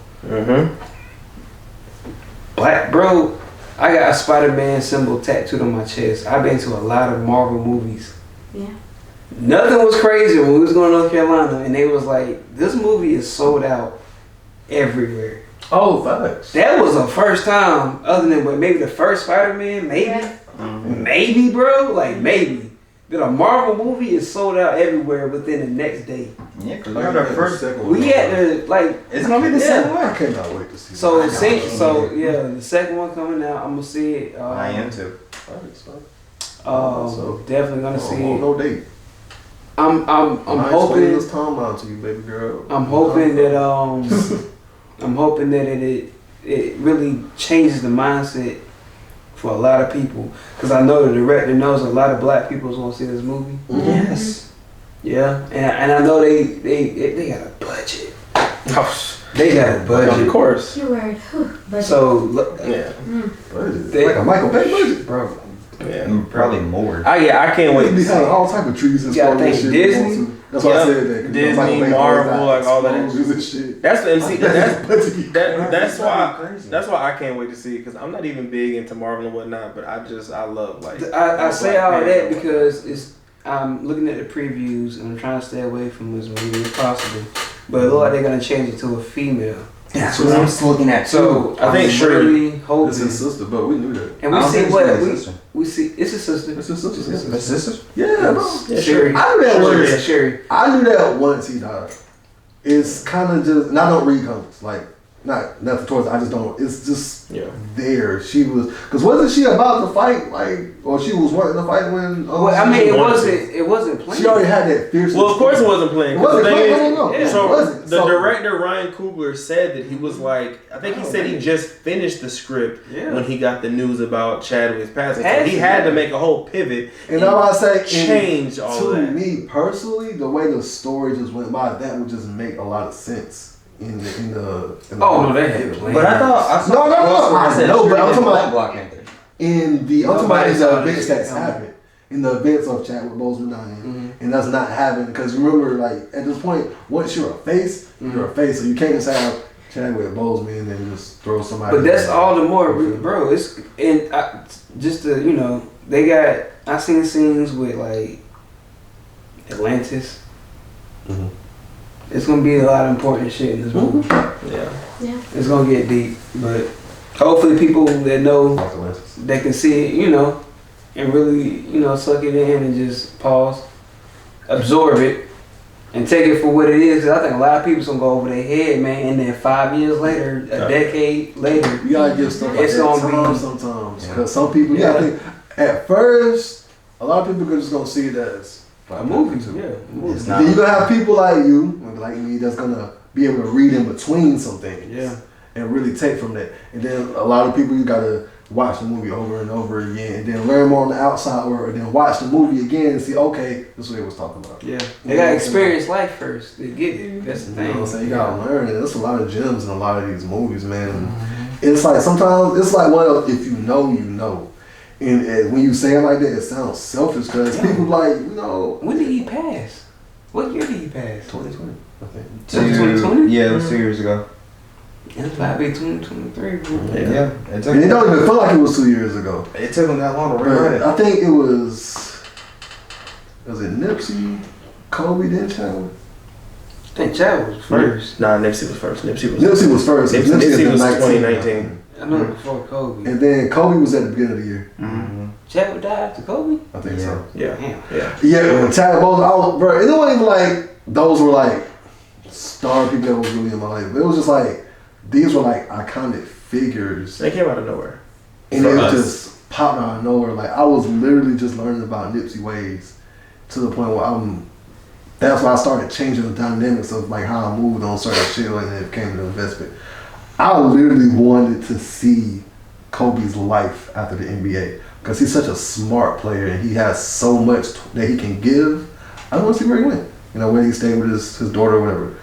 Black bro, I got a Spider-Man symbol tattooed on my chest. I've been to a lot of Marvel movies. Yeah. Nothing was crazy when we was going to North Carolina and they was like, this movie is sold out everywhere. Oh, facts. That was the first time, other than maybe the first Spider-Man, maybe. Yeah. Maybe, bro. Like, maybe. That a Marvel movie is sold out everywhere within the next day. Yeah, because we had our first. We had to, like... It's going to be the same way. I cannot wait to see it. So, yeah, the second one coming out, I'm going to see it. I am too. Definitely going to see it. No date. I'm hoping... this timeline to you, baby girl. I'm hoping that it really changes the mindset for a lot of people, because I know the director knows a lot of black people is gonna see this movie. Yes. Yeah, and I know they got a budget. They got a budget, Of course. Your word. Budget. So Yeah. Budget. They- Like a Michael Bay budget. bro, Yeah. Probably more. I can't wait to We see had it. all type of trees and You gotta stuff and think shit. Disney. That's why I Yep. said that. 'cause Disney, Michael Bay Marvel, always got like all that. explosions and shit. That's the MC. That's why. Crazy. That's why I can't wait to see it, because I'm not even big into Marvel and whatnot, but I love like. I say all Black that Panther. because I'm looking at the previews and I'm trying to stay away from as movie as possible. But it looks like they're gonna change it to a female. That's what I'm looking at too. So I think I'm Shirley- really It's hoping. his sister, but we knew that. And we I don't see think it's what really we his sister. we see. It's a sister. It's his sister. It's Yeah. his His sister? Yeah, bro. Yeah, Sherry. I knew that Sherry. once. Yeah, Sherry. I knew that once he died. It's kind of just, and I don't read comics, like, not nothing towards it, I just don't, it's just Yeah. there. She was, because wasn't she about to fight, like, or she was wanting to fight when, Well, I mean, it wasn't planned. she already had that fierce. Well, of course it wasn't playing. It wasn't playing, no. yeah. So It wasn't. the So- director Ryan Coogler said that he was like, I think he said he just finished the script Yeah. when he got the news about Chadwick's passing. So he had to make a whole pivot And I was say, change all to that. me personally, the way the story just went by, that would just make a lot of sense in the Oh no, they had planned. But I thought I saw No, I said know, but I'm talking about- Black Panther. in the I'm talking about Nobody in saw the this events shit that's coming. happened, in the events of Chadwick Boseman dying, and that's not happening. Because remember, like at this point, once you're a face, you're a face, so you can't just have Chadwick Boseman and just throw somebody. But that's all the more, Okay. bro. It's just to they got. I seen scenes with like Atlantis. Mhm. It's gonna be a lot of important shit in this movie. Yeah. Yeah. It's gonna get deep, but hopefully people that know that can see it, and really, suck it in and just pause, absorb it, and take it for what it is. 'Cause I think a lot of people's gonna go over their head, man. And then 5 years later, a decade later, You gotta give stuff like It's that gonna time be- sometimes, because some people, I think at first, a lot of people are just gonna see it as a movie, too. yeah, a movie. It's Then not. you gonna have people like you, like me, that's gonna be able to read in between some things, Yeah. and really take from that. And then a lot of people, you gotta watch the movie over and over again, and then learn more on the outside world, and then watch the movie again and see, okay, this is what it was talking about. Yeah, they gotta experience life first. They get it. That's the You thing. know what I'm saying? You gotta learn, and there's a lot of gems in a lot of these movies, man. It's like sometimes it's like one of, if you know, you know. And when you say it like that, it sounds selfish because people like, When did he pass? What year did he pass? 2020, I think. 2020? Yeah, it was 2 years ago. It's probably 2023. Bro. Yeah. It took, And it don't even feel like it was 2 years ago. it took him that long to rewrite But it. I think it was it Nipsey, Kobe, then Chadwick? I think Chad was first. Nah, Nipsey was first. Nipsey was Nipsey was first. Nipsey in was 19. 2019. I know before Kobe. And then Kobe was at the beginning of the year. Chad would die after Kobe? I think Yeah. so. Yeah. Damn. Yeah. Yeah, when Chadwick Boseman, bro, it wasn't even like those were like star people that was really in my life. But it was just like, these were like iconic figures. They came out of nowhere. And For it us. just popped out of nowhere. Like I was literally just learning about Nipsey ways to the point where that's why I started changing the dynamics of like how I moved on certain shit, and it became an investment. I literally wanted to see Kobe's life after the NBA because he's such a smart player and he has so much that he can give. I want to see where he went. Where he stayed with his daughter or whatever.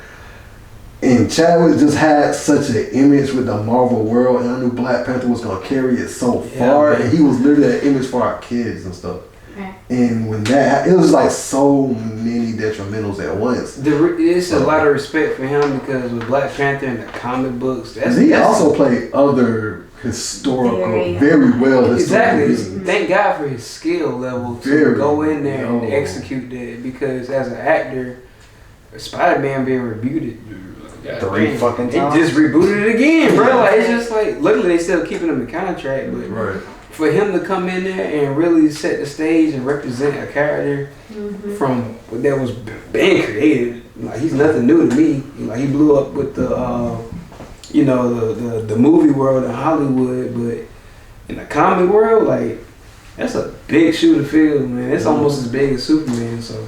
And Chadwick just had such an image with the Marvel world, and I knew Black Panther was gonna carry it so far, man. and he was literally an image for our kids and stuff. Right. And when that, it was like so many detrimentals at once. It's a lot of respect for him because with Black Panther and the comic books, He also played other historical, very well historical. Exactly. Thank God for his skill level to go in there and execute that. Because as an actor, Spider-Man being rebooted 3 fucking times. They just rebooted it again, bro. Like it's just like luckily they still keeping him in contract, but for him to come in there and really set the stage and represent a character from that was being created, like he's nothing new to me. Like he blew up with the the movie world in Hollywood, but in the comic world, like that's a big shoe to fill, man. It's almost as big as Superman. So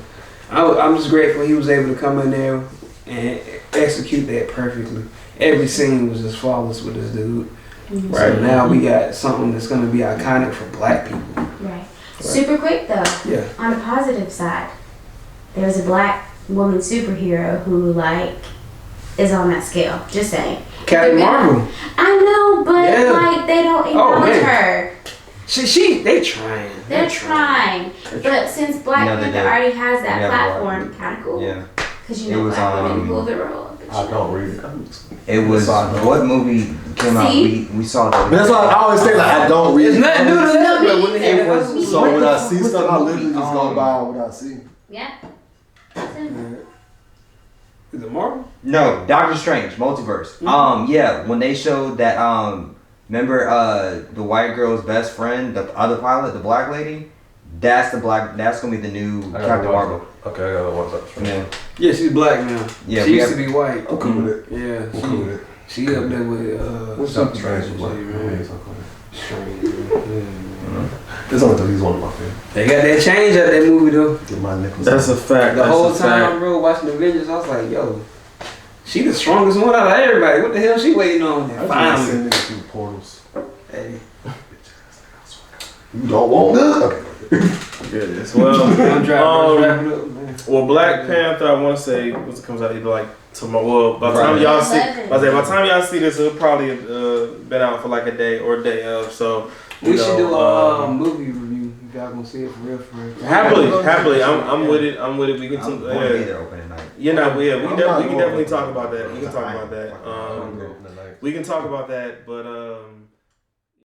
I'm just grateful he was able to come in there and execute that perfectly. Every scene was just flawless with this dude. So now we got something that's gonna be iconic for Black people. Right. Super quick though. Yeah. On the positive side, there's a Black woman superhero who like is on that scale. Just saying. Captain Marvel. I know, but like they don't acknowledge her. They trying. They're trying. But since Black Panther already has that platform, kind of cool. Yeah. Because Black women rule the world. I don't read it. It was what movie came out? We saw that. That's why I always say like I don't read. It's nothing new to that. No, But it was So when I see stuff, I literally just go by what I see. Yeah. Is it Marvel? No, Doctor Strange, Multiverse. Yeah, when they showed that, remember the white girl's best friend, the other pilot, the black lady. That's gonna be the new Captain Marvel. Okay, I gotta watch that. Yeah. Yeah, she's black now. Yeah, she used to be white. I'm cool with it. Yeah, I'm cool with it. she up there with What's Doctor Strange? Strange. It's only because he's one of my favorites. They got that change at that movie though. Get my nickels. That's a fact. The whole time, bro, watching the Avengers, I was like, yo, she the strongest one out of everybody. What the hell she waiting on? I send niggas through portals. Hey. You don't want this? Okay. Goodness. Well, I'm driving up, man. well, Black Panther. I want to say once it comes out, it'll be like tomorrow. Well, by the time y'all see, by the time y'all see this, it'll probably have been out for like a day or a day of. So we should do a movie review. If y'all gonna see it for real. Happily, I'm with it. I'm with it. We can. I'm gonna be there opening night. We can definitely talk about that. We can talk about that. We can talk about that, but